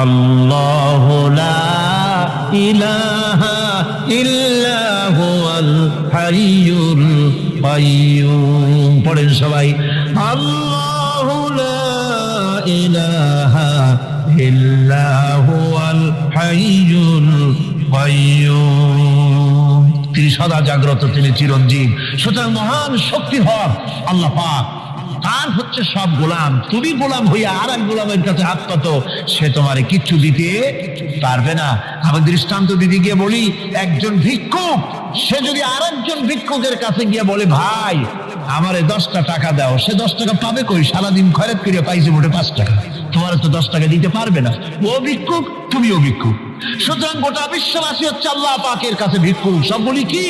আল্লাহু লা ইলাহা ইল্লা হুয়াল হাইয়ুল কাইয়্যুম। পড়েন সবাই, আল্লাহু লা ইলাহা ইল্লা হুয়াল হাইয়ুল কাইয়্যুম। তিনি সদা জাগ্রত, তিনি চিরঞ্জীব। সুতরাং মহান শক্তি হক আল্লাহ পাক, তার হচ্ছে সব গোলাম। তুমি গোলাম হইয়া আর এক গোলামের কাছে হাত পাতো, সে তোমারে কিচ্ছু দিতে পারবে না। আমি দৃষ্টান্ত দিদি গিয়ে বলি, একজন ভিক্ষুক সে যদি আর একজন ভিক্ষুকের কাছে গিয়ে বলে, ভাই আমারে 10টা টাকা দাও, সে 10 টাকা পাবে কই? সারাদিন খয়রাত করে পাইছে মোটে 5 টাকা, তোমার তো 10 টাকা দিতে পারবে না। ও ভিক্ষুক, তুমিও ভিক্ষুক। সুতরাং গোটা বিশ্ববাসী হচ্ছে আল্লাহ পাকের কাছে ভিক্ষুক। সব বলি কি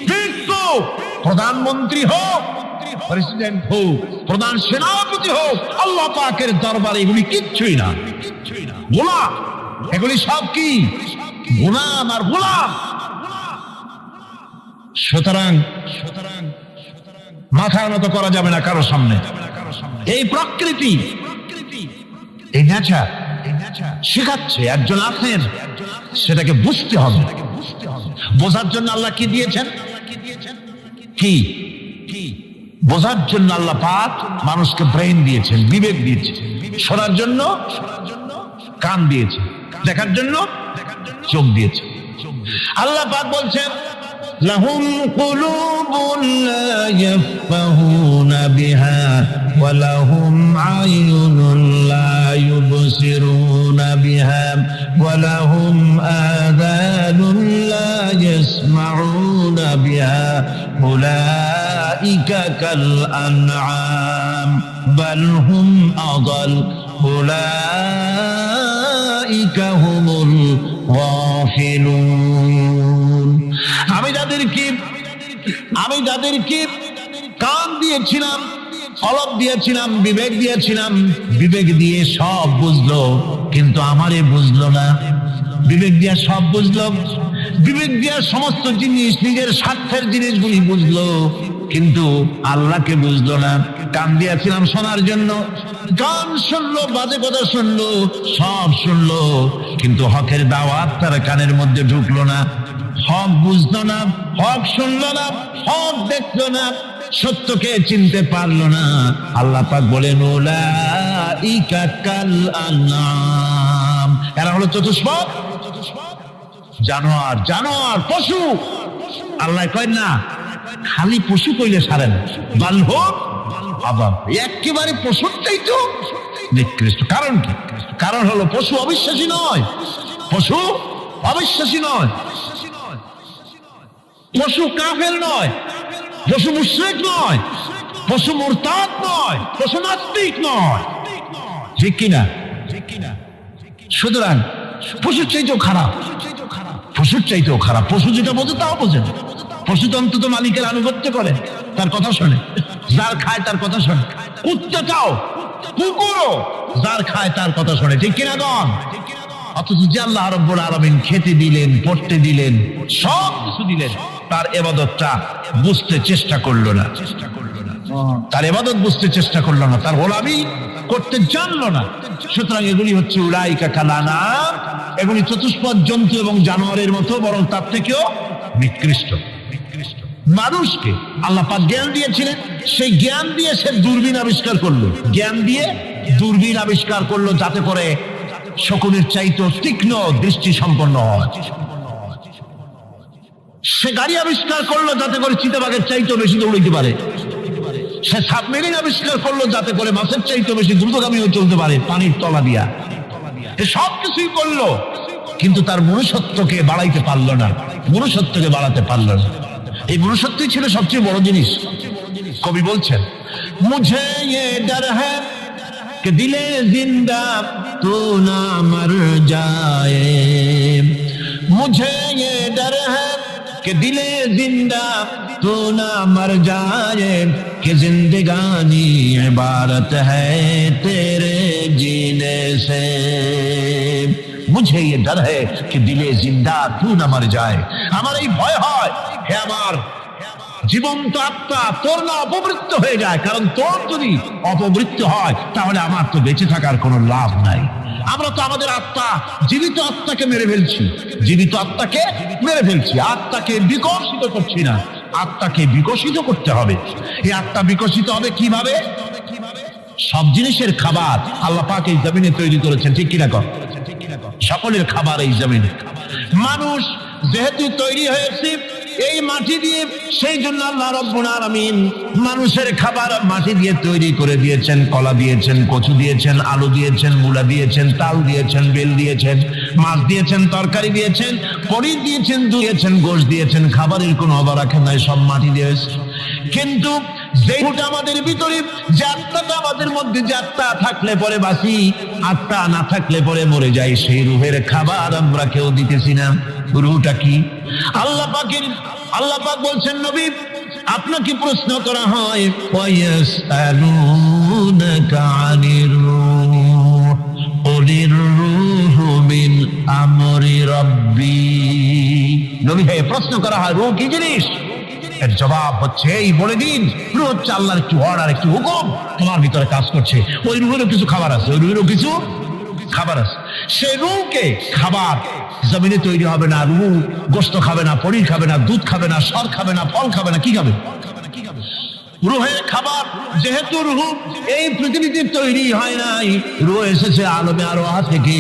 ভিক্ষুক। প্রধানমন্ত্রী হোক, প্রেসিডেন্ট হোক, প্রধান সেনাপতি হোক, আল্লাহ পাকের দরবারে এগুলি কিচ্ছুই না, গোলাম। এগুলি সব কি? গোলাম আর গোলাম। সুতরাং মাথার মতো করা যাবে না কারো সামনে। এই প্রকৃতি, এই নেচার শেখাচ্ছে একজন আছেন, সেটাকে বুঝতে হবে। বোঝার জন্য আল্লাহ কি দিয়েছেন? কি বোঝার জন্য আল্লাহ পাক মানুষকে ব্রেইন দিয়েছেন, বিবেক দিয়েছেন। শোনার জন্য কান দিয়েছে, দেখার জন্য চোখ দিয়েছে। আল্লাহ পাক বলছেন, লাহুম কুলুবুন লা ইয়াফকাহুনা বিহা ওয়া লাহুম আয়ুনুন লা ইউবসিরুনা বিহা ওয়া লাহুম আযানুন লা ইয়াসমাউনা বিহা উলাইকা কাল আনআম বাল হুম আযাল উলাইকা হুমুল গাফিলুন। আমি যাদেরকে কান দিয়েছিলাম, অলপ দিয়েছিলাম, বিবেক দিয়েছিলাম, বিবেক দিয়ে সব বুঝলো, কিন্তু আমারে বুঝলো না। বিবেক দিয়া সব বুঝলো, বিবেক দিয়া সমস্ত জিনিস, নিজের স্বার্থের জিনিসগুলি বুঝলো, কিন্তু আল্লাহকে বুঝলো না। কান দিয়েছিলাম শোনার জন্য, গান শুনলো, বাজে কথা শুনলো, সব শুনলো, কিন্তু হকের দাওয়াত তার কানের মধ্যে ঢুকলো না। হক বুঝলো না, হক শুনলো না, হক দেখলো না, সত্যকে চিনতে পারলো না। আল্লাহ পাক বলেন, উলাইকা কাল আনআম। এরা হলো চতুষ্পদ জানোয়ার, জানোয়ার পশু। আল্লাহ কয় না খালি পশু কইলে সারে না, বাল হোক আবার একেবারে পশুর চাইতো নিকৃষ্ট। কারণ কি? কারণ হলো পশু অবিশ্বাসী নয়, পশু অবিশ্বাসী নয়, পশু কাফের নয়, পশু মুশরিক নয়, পশু মুরতাদ নয়, পশু নাস্তিক নয়, ঠিক কিনা? সুতরাং পশুর চাইতেও খারাপ, পশুর চাইতেও খারাপ। পশু যেটা বোঝে তাও বোঝে না। পশু তো অন্তত মালিকের আনুগত্য করে, তার কথা শোনে, যার খায় তার কথা শোনে। কুত্তাটাও, কুকুরও যার খায় তার কথা শোনে, ঠিক কিনা গণ? অথচ যে আল্লাহ রাব্বুল আলামিন খেতে দিলেন, পড়তে দিলেন, সব কিছু দিলেন, তার ইবাদতটা বুঝতে চেষ্টা করলো না, তার ইবাদত বুঝতে চেষ্টা করলো না, তার গোলামি করতে জানলো না। সুতরাং এগুলি হচ্ছে উলাইকা কাল আনআম। এগুলি চতুষ্পদ জন্তু এবং জানোয়ারের মতো, বরং তার থেকেও নিকৃষ্ট। মানুষকে আল্লাহ পাক জ্ঞান দিয়েছিলেন, সেই জ্ঞান দিয়ে সে দূরবীন আবিষ্কার করলো, জ্ঞান দিয়ে দূরবীন আবিষ্কার করলো, যাতে করে শকুনের চাইতে তীক্ষ্ণ দৃষ্টি সম্পন্ন হয়। সে গাড়ি আবিষ্কার করলো, যাতে করে চিতাবাঘের চাইতে বেশি দৌড়াইতে পারে। সে সাবমেরিন আবিষ্কার করলো, যাতে করে মাছের চাইতে বেশি দ্রুতগামী হয়ে চলতে পারে পানির তলা দিয়া। সব কিছুই করলো, কিন্তু তার মনুষ্যত্বকে বাড়াইতে পারলো না, মনুষ্যত্বকে বাড়াতে পারলো না। এই মনুষ্যত্বই ছিল সবচেয়ে বড় জিনিস। কবি বলছেন, মুঝে ये डर है कि दिले जिंदा तू ना मर जाए, मुझे ये डर है कि दिले जिंदा तू ना मर जाए, कि जिंदगानी इबारत है तेरे जीने से। मुझे ये डर है कि दिले जिंदा तू ना मर जाए। আমার এই ভয় হয়, হে আমার জীবন্ত আত্মা, তোর না অপমৃত্যু হয়ে যায়। কারণ তোর যদি অপমৃত্যু হয়, তাহলে আমার তো বেঁচে থাকার কোনো লাভ নাই। আমরা তো আমাদের আত্মা, জীবিত আত্মাকে মেরে ফেলছি, জীবিত আত্মাকে মেরে ফেলছি, আত্মাকে বিকশিত করছি না। আত্মাকে বিকশিত করতে হবে। এই আত্মা বিকশিত হবে কিভাবে? সব জিনিসের খাবার আল্লাহ পাক এই জমিনে তৈরি করেছেন, ঠিক কিনা কর? সকলের খাবার এই জমিনে। মানুষ যেহেতু তৈরি হয়েছে এই মাটি দিয়ে, সেই জন্য আল্লাহ রাব্বুল আলামিন মানুষের খাবার মাটি দিয়ে তৈরি করে দিয়েছেন। কলা দিয়েছেন, কচু দিয়েছেন, আলু দিয়েছেন, মূলা দিয়েছেন, তাল দিয়েছেন, বেল দিয়েছেন, মাছ দিয়েছেন, তরকারি দিয়েছেন, পনির দিয়েছেন, দিয়েছেন, গোশত দিয়েছেন। খাবারের কোনো অভাব রাখেন নাই, সব মাটি দিয়েছে। কিন্তু যেটা আমাদের ভিতরে, যে আত্মাটা আমাদের মধ্যে, যে আত্মা থাকলে পরে বাঁচি, আত্মা না থাকলে পরে মরে যায়, সেই রুহের খাবার আমরা কেউ দিতেছি না। রুহটা কি? আল্লাহ পাক বলছেন, নবী আপনাকে প্রশ্ন করা হয়, ওয়ায়াসআলুনাকা আনির রূহ কুলির রূহু মিন আমরি রাব্বি। নবী ভাই, প্রশ্ন করা হয় রূহ কি জিনিস? এর জবাব হচ্ছে, এই বলে দিন, রূহ হচ্ছে আল্লাহর একটু অর্ডার, একটু হুকুম তোমার ভিতরে কাজ করছে। ওই রূহেরও কিছু খাবার আছে, ওই রূহেরও কিছু খাবার আছে। সেই রূহকে খাবার জমিনে তৈরি হবে না। রূহ গোশত খাবে না, পনির খাবে না, দুধ খাবে না, সর খাবে না, ফল খাবে না। কি খাবে? রূহের খাবার। যেহেতু রূহ এই পৃথিবীতে তৈরি হয় নাই, রূহ এসেছে আলমে আরওয়াহ থেকে,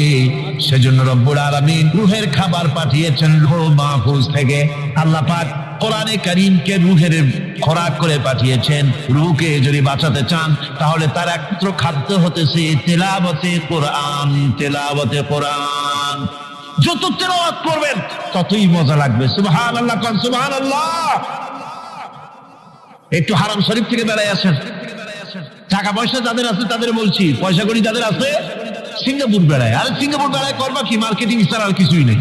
সেজন্য রব্বুল আলামিন রূহের খাবার পাঠিয়েছেন লৌহ মাহফুজ থেকে। আল্লাহ পাক কোরআনে কারীমকে রূহের খোরাক করে পাঠিয়েছেন। রূহকে যদি বাঁচাতে চান তাহলে তার একমাত্র খাদ্য হতেছে তেলাওয়াতে কোরআন। তেলাওয়াতে কোরআন যত তেলাওয়াত করবেন ততই মজা লাগবে। সুবহানাল্লাহ, কোন সুবহানাল্লাহ। একটু হারাম শরীফ থেকে বেড়ায় আসেন। টাকা পয়সা যাদের আছে তাদের বলছি, পয়সা করি যাদের আছে, সিঙ্গাপুর বেড়ায়। আর সিঙ্গাপুর বেড়ায় করবা কি? মার্কেটিং ছাড়া আর কিছুই নেই।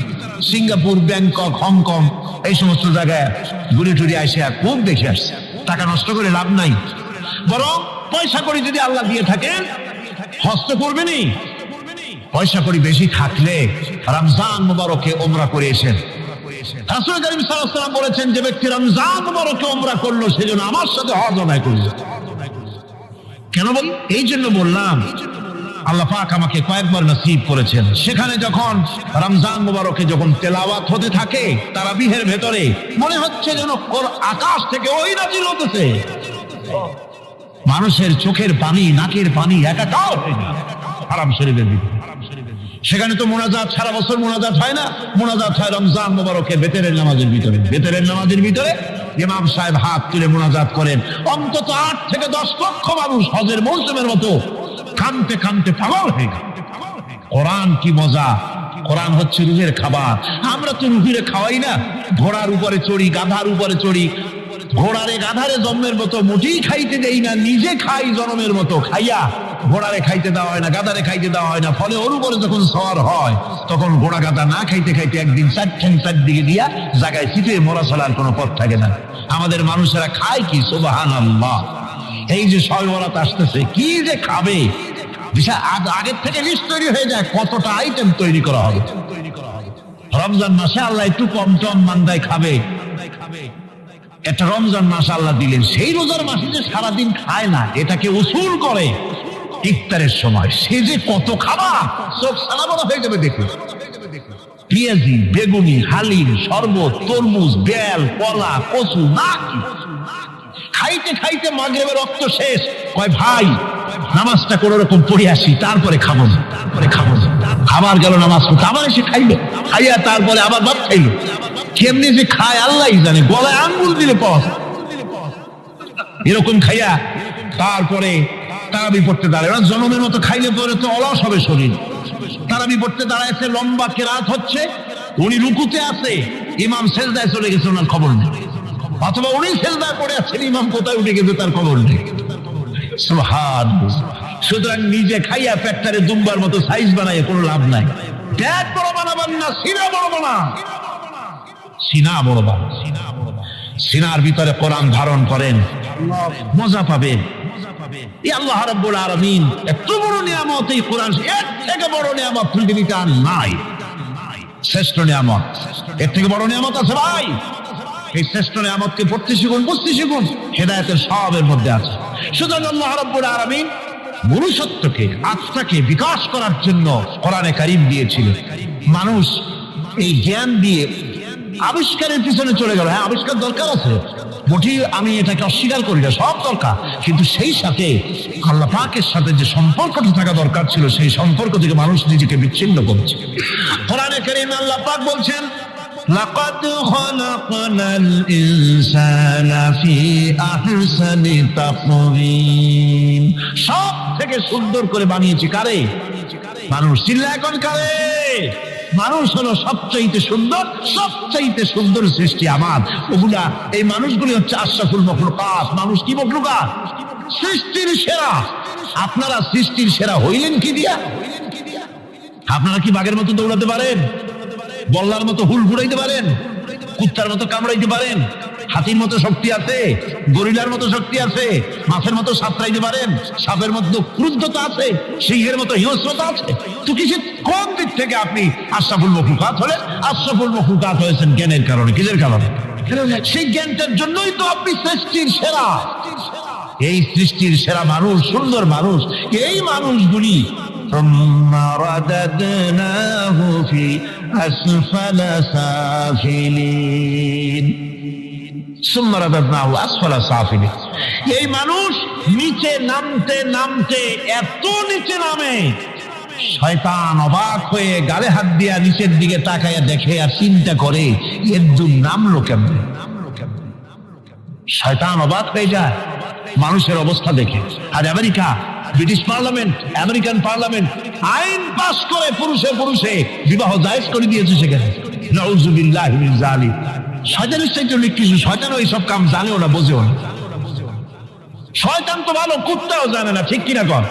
সিঙ্গাপুর, ব্যাংকক, হংকং এই সমস্ত জায়গায় ঘুরে টুরে আসে, খুব দেখে আসছে। টাকা নষ্ট করে লাভ নাই, বরং পয়সা করি যদি আল্লাহ দিয়ে থাকেন হস্ত করবেনই। পয়সা করি বেশি থাকলে রমজান মুবারকে উমরা করে এসেন। রাসূল কারীম সাল্লাল্লাহু আলাইহি ওয়াসাল্লাম বলেছেন, যে ব্যক্তি রমজান মুবারকে উমরা করলো সেজন্য আমার সাথে হজ আদায় করল। কেন বলি? এই জন্য বললাম, আল্লাহ পাক আমাকে কয়েকবার নসিব করেছেন। সেখানে যখন রমজান মুবারকে যখন তেলাওয়াত হতে থাকে তারাবিহের ভেতরে, মনে হচ্ছে যেন আকাশ থেকে ওই নাজিল হতেছে। মানুষের চোখের পানি, নাকের পানি একাকার হয়ে যায় হারাম শরীফের ভিতরে। সেখানে তো মোনাজাত সারা বছর মোনাজাত হয় না, মোনাজাত হয় রমজান মুবারকের বেতেরের নামাজের ভিতরে। বেতেরের নামাজের ভিতরে ইমাম সাহেব হাত তুলে মোনাজাত করেন। অন্তত 8 থেকে 10 লক্ষ মানুষ হজের মৌসুমের মতো কানতে কানতে পাগল হয়ে গেল। কোরআন কি মজা! কোরআন হচ্ছে রুহের খাবার। আমরা তো রুহের খাওয়াই না। ঘোড়ার উপরে চড়ি, গাধার উপরে চড়ি, ঘোড়ারে গাধারে জন্মের মতো মোটেই খাইতে দেই না, নিজে খাই জন্মের মতো। খাইয়া ঘোড়ারে খাইতে দেওয়া হয় না, গাধারে খাইতে দেওয়া হয় না। ফলে ওর উপরে যখন সওয়ার হয় তখন ঘোড়া গাধা না খাইতে খাইতে একদিন চারদিকে দিয়া জায়গায় চিপে মরা ছাড়ার কোনো পথ থাকে না। আমাদের মানুষেরা খায় কি? সুবহানাল্লাহ। এই যে শবে বরাত আসতেছে, কি যে খাবে! আগের থেকে লিস্ট তৈরি হয়ে যায় কতটা আইটেম তৈরি করা হবে। রমজান মাসে আল্লাহ একটু কম টম মান্দায় খাবে। একটা রমজান মাস আল্লাহ দিলেন, সেই রোজার মাসে যে সারাদিন খায় না, এটাকে উসুল করে ইফতারের সময় সে যে কত খাবার, চোখ সালাবড়া হয়ে যাবে দেখুন। পেঁয়াজি, বেগুনি, হালিম, শরবত, তরমুজ, বেল, কলা, কচু, নাকি খাইতে খাইতে মাগরিবের রক্ত শেষ। কয় ভাই নামাজটা কোন রকম পড়ে আসি, তারপরে খাবো না। আবার গেল নামাজ পড়তে, আবার এসে খাইলো, খাইয়া তারপরে আবার ভাত খাইলো। কেমনি যে খায় আল্লাহই জানে, গলায় আঙ্গুল দিলে পাওয়া যায়। এরকম খাইয়া তারপরে তারাবি পড়তে দাঁড়ায়। ওরা জনমের মতো খাইলে পরে তো অলস হবে শরীর। তারাবি পড়তে দাঁড়াইছে, লম্বা কেরাত হচ্ছে, উনি রুকুতে আছে, ইমাম সেজদায় চলে গেছে, ওনার খবর নেই। অথবা উনি সেজদায় পড়ে আছেন, ইমাম কোথায় উঠে গেছে তার খবর নেই। সুবহানাল্লাহ। সুতরাং নিজে খাইয়া ফ্যাক্টরে দুম্বার মতো সাইজ বানায় কোনো লাভ নাই। পেট বড় বানাবেন না, সিনা বড় বানান। সিনা বড় বানান, সিনার ভিতরে কোরআন ধারণ করেন, মজা পাবেন। এই আল্লাহ রাব্বুল আলামিন এত বড় নিয়ামত, এই কোরআন এর থেকে বড় নিয়ামত পৃথিবীতে আর নাই। শ্রেষ্ঠ নিয়ামত, এর থেকে বড় নিয়ামত আছে ভাই? এই শ্রেষ্ঠ নিয়ামতকে পড়তে শিখুন, বুঝতে শিখুন, হেদায়েতের সবের মধ্যে আছে। সুতরাং আল্লাহ রাব্বুল আলামিন মনুষ্যত্বকে, আত্মাকে বিকাশ করার জন্য কোরআনে কারীম দিয়েছিলেন। মানুষ এই জ্ঞান দিয়ে আবিষ্কারের পিছনে চলে গেল। হ্যাঁ, আবিষ্কার দরকার আছে, মোটেই আমি এটাকে অস্বীকার করি না, সব দরকার, কিন্তু সেই সাথে আল্লাহ পাকের সাথে যে সম্পর্কটা থাকা দরকার ছিল, সেই সম্পর্ক থেকে মানুষ নিজেকে বিচ্ছিন্ন করছে। কোরআনে কারীমে আল্লাহ পাক বলছেন, লাকাদ খালাকনাল ইনসানা ফি আহসানি তাকওয়িম। সব থেকে সুন্দর করে বানিয়েছি কারে? মানুষ। চিল্লা এখন কারে? মানুষ হলো সবচাইতে সুন্দর, সবচাইতে সুন্দর সৃষ্টি আমার। ওগুলা, এই মানুষগুলি হচ্ছে আশরাফুল মাখলুকাত। মানুষ কি মাখলুকাত? সৃষ্টির সেরা। আপনারা সৃষ্টির সেরা হইলেন কি দিয়া? আপনারা কি বাঘের মতো দৌড়াতে পারেন? বল্লার মতো হুল ঘুরাইতে পারেন? কুত্তার মতো কামড়াইতে পারেন? হাতির মতো শক্তি আছে? গরিলার মতো শক্তি আছে? মাছের মতো সাঁতরাইতে পারেন? সাপের মতো ক্রুদ্ধতা আছে? সিংহের মতো হিংস্রতা আছে? তো কিসে, কোন দিক থেকে আপনি আশরাফুল মাখলুকাত হলেন? আশরাফুল মাখলুকাত হয়েছেন জ্ঞানের কারণে। কিসের কারণে? সেই জ্ঞানটার জন্যই তো আপনি সৃষ্টির সেরা। এই সৃষ্টির সেরা মানুষ, সুন্দর মানুষ, এই মানুষগুলি ثم رددناه في أسفل سافلين ثم رددناه أسفل سافلين। এই মানুষ নিচে নামতে নামতে এত নিচে নামে, শয়তান অবাক হয়ে গালে হাত দিয়া নিচের দিকে তাকায়া দেখে আর চিন্তা করে, এর দূর নামলো কেমন? শয়তান অবাক হয়ে যায় মানুষের অবস্থা দেখে। আর America, British parliament, American parliament আইন পাস করে পুরুষে পুরুষে বিবাহ জায়েজ করে দিয়েছে সেখানে। নাউযুবিল্লাহি মিন যালিক। শয়তানের চাইতে অনেক কিছু। শয়তান ওই সব কাম জানেও না, বোঝেও না। শয়তান তো ভালো, কুত্তাও জানে না, ঠিক কিনা কর?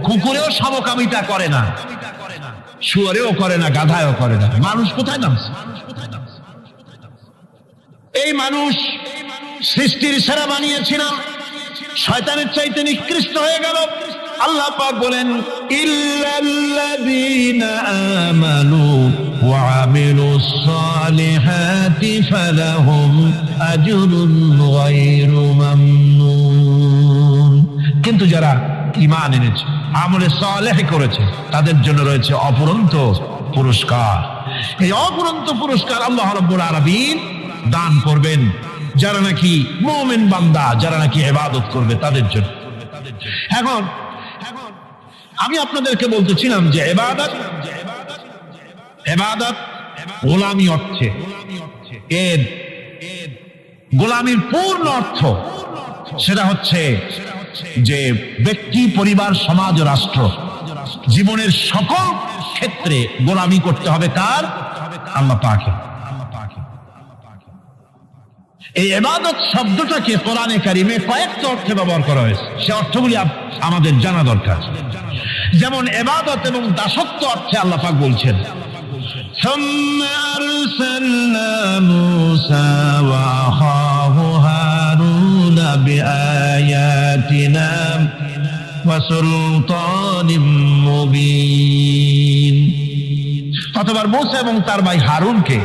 কুকুরেও সমকামিতা করে না, শুয়োরেও করে না, গাধায়ও করে না। মানুষ কোথায় নামছে? এই মানুষ সৃষ্টির সেরা বানিয়েছিলাম, শয়তানের চাইতে নিকৃষ্ট হয়ে গেল। আল্লাহ পাক বলেন, ইল্লাল্লাযীনা আমানু ওয়া আমিলুস সালিহাতি ফালাহুম আজরুন গায়রু মামনুন। কিন্তু যারা ঈমান এনেছে, আমলে সালেহ করেছে, তাদের জন্য রয়েছে অপরন্ত পুরস্কার। এই অপরন্ত পুরস্কার আল্লাহ রাব্বুল আলামিন দান করবেন যারা নাকি মুমিন বান্দা, যারা নাকি ইবাদত করবে তাদের জন্য। এখন আমি আপনাদেরকে বলতেছিলাম যে ইবাদত গোলামি অর্থে, এর গোলামির পূর্ণ অর্থ সেটা হচ্ছে যে ব্যক্তি, পরিবার, সমাজ ও রাষ্ট্র, জীবনের সকল ক্ষেত্রে গোলামি করতে হবে কার? আল্লাহ পাকের। এই ইবাদত শব্দটাকে কোরআনে কারীমে কয়েকটা অর্থে ব্যবহার করা হয়েছে, সে অর্থগুলি আমাদের জানা দরকার। যেমন ইবাদত এবং দাসত্ব অর্থে আল্লাহ পাক বলছেন, সুম্মা আরসালনা মূসা ওয়া আখাহু হারুনা বিআয়াতিনা ওয়া সুলতানিম মুবিন। অতঃপর মূসা এবং তার ভাই হারুনকে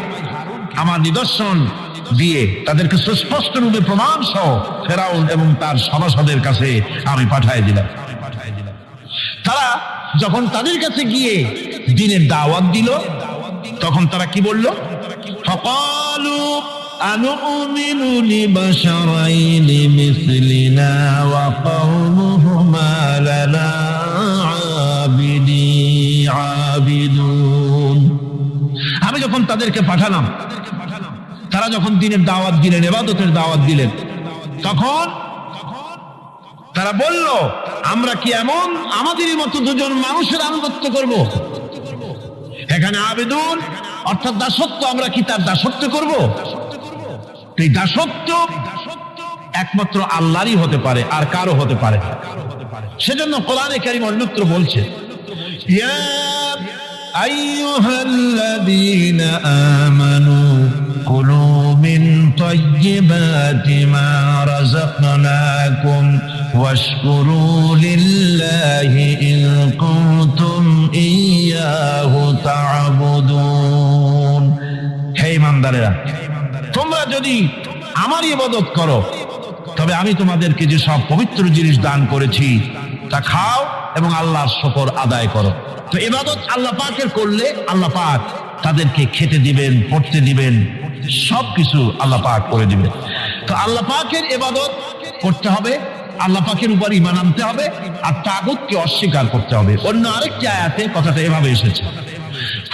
আমার নিদর্শন দিয়ে তাদেরকে সুস্পষ্ট রূপে প্রমাণ সহ ফেরাউন এবং তার সভাসদের কাছে আমি পাঠিয়ে দিলাম। তারা যখন তাদের কাছে গিয়ে দ্বীনের দাওয়াত দিল, তখন তারা কি বলল? ফাকালু আনুমিনু লিবাশারাইনি মিসলিনা ওয়া কওমুহুমা লানা আবিদুন। আমি যখন তাদেরকে পাঠালাম, তারা যখন দ্বীনের দাওয়াত দিলেন, ইবাদতের দাওয়াত দিলেন, তখন তারা বলল, আমরা কি এমন আমাদেরই মতো দুজন মানুষের আনুগত্য করব? এখানে আবেদন অর্থাৎ দাসত্ব, আমরা কি তার দাসত্ব করব? এই দাসত্ব একমাত্র আল্লাহরই হতে পারে, আর কারো হতে পারে। সেজন্য কোরআনে কারীম অন্যত্র বলছে, ইয়া আইয়ুহাল্লাযীনা আমানু কুলু মিন তাইয়্যিবাতি মা রাযাকনাকুম ওয়াশকুরু লিল্লাহি ইন কুনতুম ইয়্যাহু তা'বুদুন। হে ঈমানদারেরা, তোমরা যদি আমার ইবাদত করো তবে আমি তোমাদেরকে যে সব পবিত্র জিনিস দান করেছি তা খাও এবং আল্লাহর শুকর আদায় করো। তো ইবাদত আল্লাহ পাকের করলে আল্লাহ পাক তাদেরকে খেতে দিবেন, পড়তে দিবেন, সবকিছু আল্লাহ পাক করে দিবেন। তো আল্লাহ পাকের ইবাদত করতে হবে, আল্লাহ পাকের উপর ঈমান আনতে হবে, আর তাগুতকে অস্বীকার করতে হবে। অন্য আরেকটি আয়াতে কথাটা এভাবে এসেছে,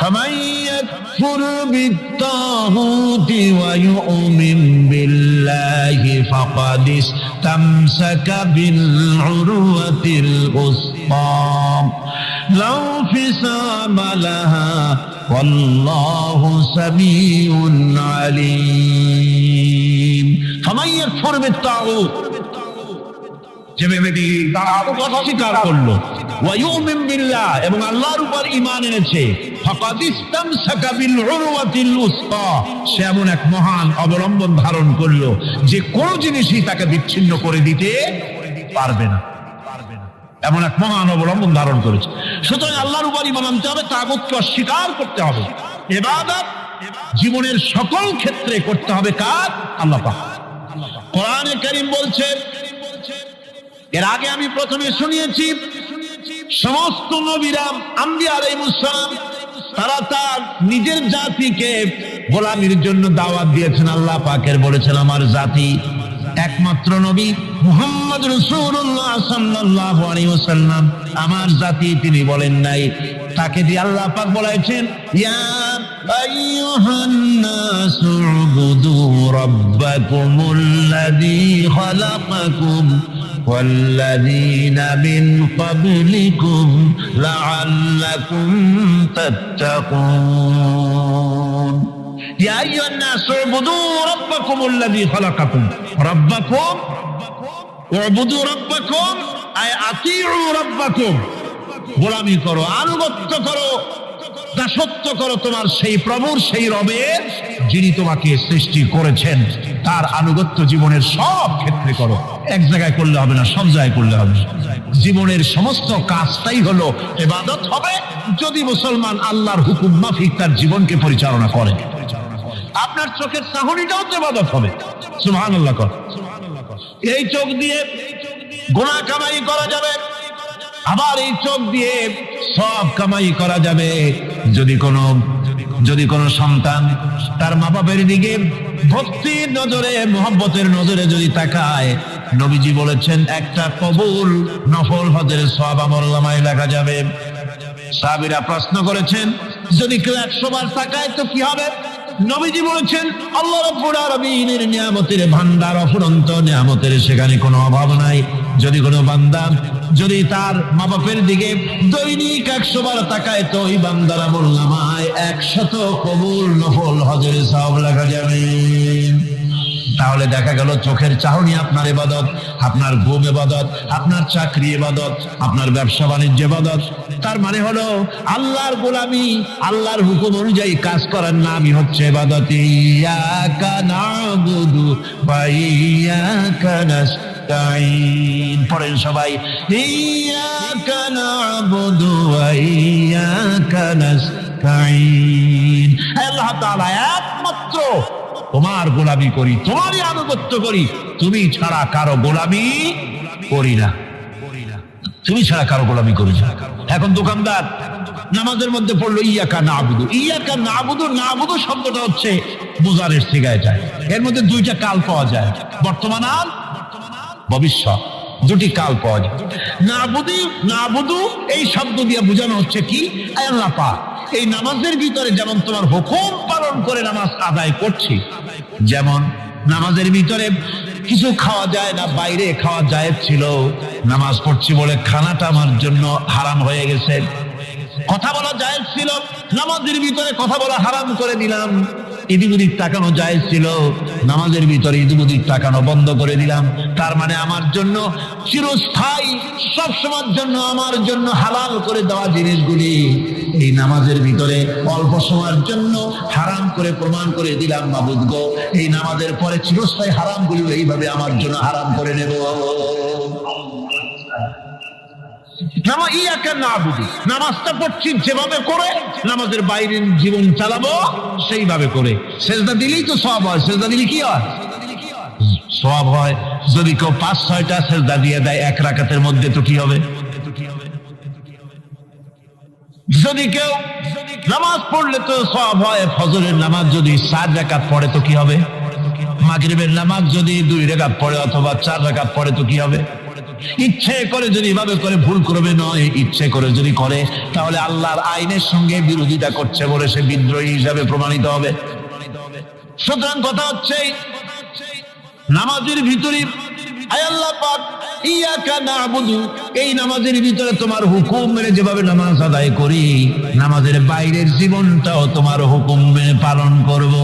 فمن يكفر بالطاغوت ويؤمن بالله فقد استمسك بالعروة الوثقى لا انفصام لها والله سميع عليم। فمن يكفر بالطاغوت, যে ব্যক্তি তাগুত অস্বীকার করলো, ওয়া ইউমিন বিল্লাহ, এবং আল্লাহর উপর ঈমান এনেছে, ফাকাদ ইসতামসাকা বিল উরওয়াতিল উসকা, সে এমন এক মহান অবলম্বন ধারণ করলো যে কোন জিনিসই তাকে বিচ্ছিন্ন করে দিতে পারবে না, এমন এক মহান অবলম্বন ধারণ করেছে। সুতরাং আল্লাহর উপর ঈমান আনতে হবে, তাগুতকে অস্বীকার করতে হবে। ইবাদত জীবনের সকল ক্ষেত্রে করতে হবে কার? আল্লাহ পাক। কোরআনে কারীম বলছে, এর আগে আমি প্রথমে শুনিয়েছি, সমস্ত নবীরা আম্বিয়া আলাইহিস সালাম তারা তার নিজের জাতিকে গোলামির জন্য দাওয়াত দিয়েছেন। আল্লাহ পাকের বলেছেন আমার জাতি, একমাত্র নবী মুহাম্মদ রাসূলুল্লাহ সাল্লাল্লাহু আলাইহি ওয়াসাল্লাম আমার জাতি তিনি বলেন নাই, তাকে দিয়ে আল্লাহ পাক বলেছেন, ইয়া আইয়ুহান নাসু উবুদু রাব্বাকুমুল্লাযী খালাকাকুম والذين من قبلكم لعلكم تتقون يا أيها الناس اعبدوا ربكم الذي خلقكم ربكم اعبدوا ربكم أي أطيعوا ربكم গোলামি করো, আনুগত্য করো, দাসত্ব করো তোমার সেই প্রভুর, সেই রবের যিনি তোমাকে সৃষ্টি করেছেন, তার আনুগত্য জীবনের সব ক্ষেত্রে করো। এক জায়গায় করলে হবে না, সব জায়গায় করলে হবে। জীবনের সমস্ত কাজটাই হলো ইবাদত হবে যদি মুসলমান আল্লাহর হুকুম মাফিক তার জীবনকে পরিচালনা করে। আপনার চোখের চাহনিটাও ইবাদত হবে। সুবহানাল্লাহ কর। এই চোখ দিয়ে গুনাহ কামাই করা যাবে, আবার এই চোখ দিয়ে সব কামাই করা যাবে। যদি কোনো সন্তান তার মা বাবার দিকে ভক্তির নজরে, মোহাব্বতের নজরে যদি তাকায়, নবীজি বলেছেন একটা কবুল নফল হজের সওয়াব আমলনামায় লেখা যাবে। সাহাবীরা প্রশ্ন করেছেন, যদি কেউ 100 বার তাকায় তো কি হবে? নবীজি বলেছেন, আল্লাহ রাব্বুল আলামিনের নিয়ামতের ভান্ডার অফুরন্ত নিয়ামতের, সেখানে কোনো অভাব নাই। যদি কোনো বান্দা যদি তার মা বাপের দিকে দৈনিক 100 বার তাকায় তো ওই বান্দার আমলনামায় 100 কবুল নফল হজের সওয়াব লেখা যাবে। তাহলে দেখা গেল চোখের চাহনি আপনার ইবাদত, আপনার ঘুম ইবাদত, আপনার চাকরি ইবাদত, আপনার ব্যবসা বাণিজ্য ইবাদত। তার মানে হলো আল্লাহর গোলামি, আল্লাহর হুকুম অনুযায়ী কাজ করার নামই হচ্ছে ইবাদত। ইয়াকা নাবুদু ওয়া ইয়াকা নাস্তাঈন, পড়েন সবাই, ইয়াকা নাবুদু ওয়া ইয়াকা নাস্তাঈন। আল্লাহ তাআলা একমাত্র তোমার গোলামি করি, তোমারই আনুগত্য করি, তুমি ছাড়া কারো গোলামি করি না, তুমি ছাড়া কারো গোলামি করি না। এখন দোকানদার নামাজের মধ্যে পড়লো ইয়াকা নাবুদু, ইয়াকা নাবুদু, নাবুদু শব্দটা হচ্ছে মুজারের সিগায় যায়, এর মধ্যে দুইটা কাল পাওয়া যায়, বর্তমান আর ভবিষ্যৎ, দুটি কাল পাওয়া যায়। নাবুদু, নাবুদু এই শব্দ দিয়ে বোঝানো হচ্ছে কি, আল্লাহ পাক এই নামাজের ভিতরে যেমন তোমার হুকুম পালন করে নামাজ আদায় করছি, যেমন নামাজের ভিতরে কিছু খাওয়া যায় না, বাইরে খাওয়া জায়েজ ছিল, নামাজ পড়ছি বলে খানাটা আমার জন্য হারাম হয়ে গেছে। কথা বলা জায়েজ ছিল, নামাজের ভিতরে কথা বলা হারাম করে দিলাম। ইদিগুদিক তাকানো জায়েজ ছিল, নামাজের ভিতরে ইদিগুদিক তাকানো বন্ধ করে দিলাম। তার মানে আমার জন্য চিরস্থায়ী, সবসময়ের জন্য আমার জন্য হালাল করে দেওয়া জিনিসগুলি এই নামাজের ভিতরে অল্প সময়ের জন্য হারাম করে প্রমাণ করে দিলাম। মাবুদ গো, এই নামাজের পরে চিরস্থায়ী হারামগুলি এইভাবে আমার জন্য হারাম করে নেব। নামাজটা পড়ছি যেভাবে করে, নামাজের বাইরের জীবন চালাবো সেইভাবে করে। সেজদা দিলেই তো সওয়াব হয়, সেজদা দিলে কি হয়? সওয়াব হয়। যদি কেউ 5-6টা সেজদা দিয়ে দেয় এক রাকাতের মধ্যে তো কি হবে? যদি কেউ নামাজ পড়লে তো সওয়াব হয়। ফজরের নামাজ যদি 4 রাকাত পড়ে তো কি হবে? মাগরিবের নামাজ যদি 2 রাকাত পড়ে অথবা 4 রাকাত পড়ে তো কি হবে? ইচ্ছে করে যদি এভাবে করে ভুল করবে নয়, ইচ্ছে করে যদি করে তাহলে আল্লাহর আইনের সঙ্গে বিরোধিতা করছে বলে সে বিদ্রোহী হিসাবে প্রমাণিত হবে। সুতরাং কথা হচ্ছে নামাজের ভিতরে আয় আল্লাহ পাক ইয়াকা না'বুদু, এই নামাজের ভিতরে তোমার হুকুম মেনে যেভাবে নামাজ আদায় করি, নামাজের বাইরের জীবনটাও তোমার হুকুম মেনে পালন করব।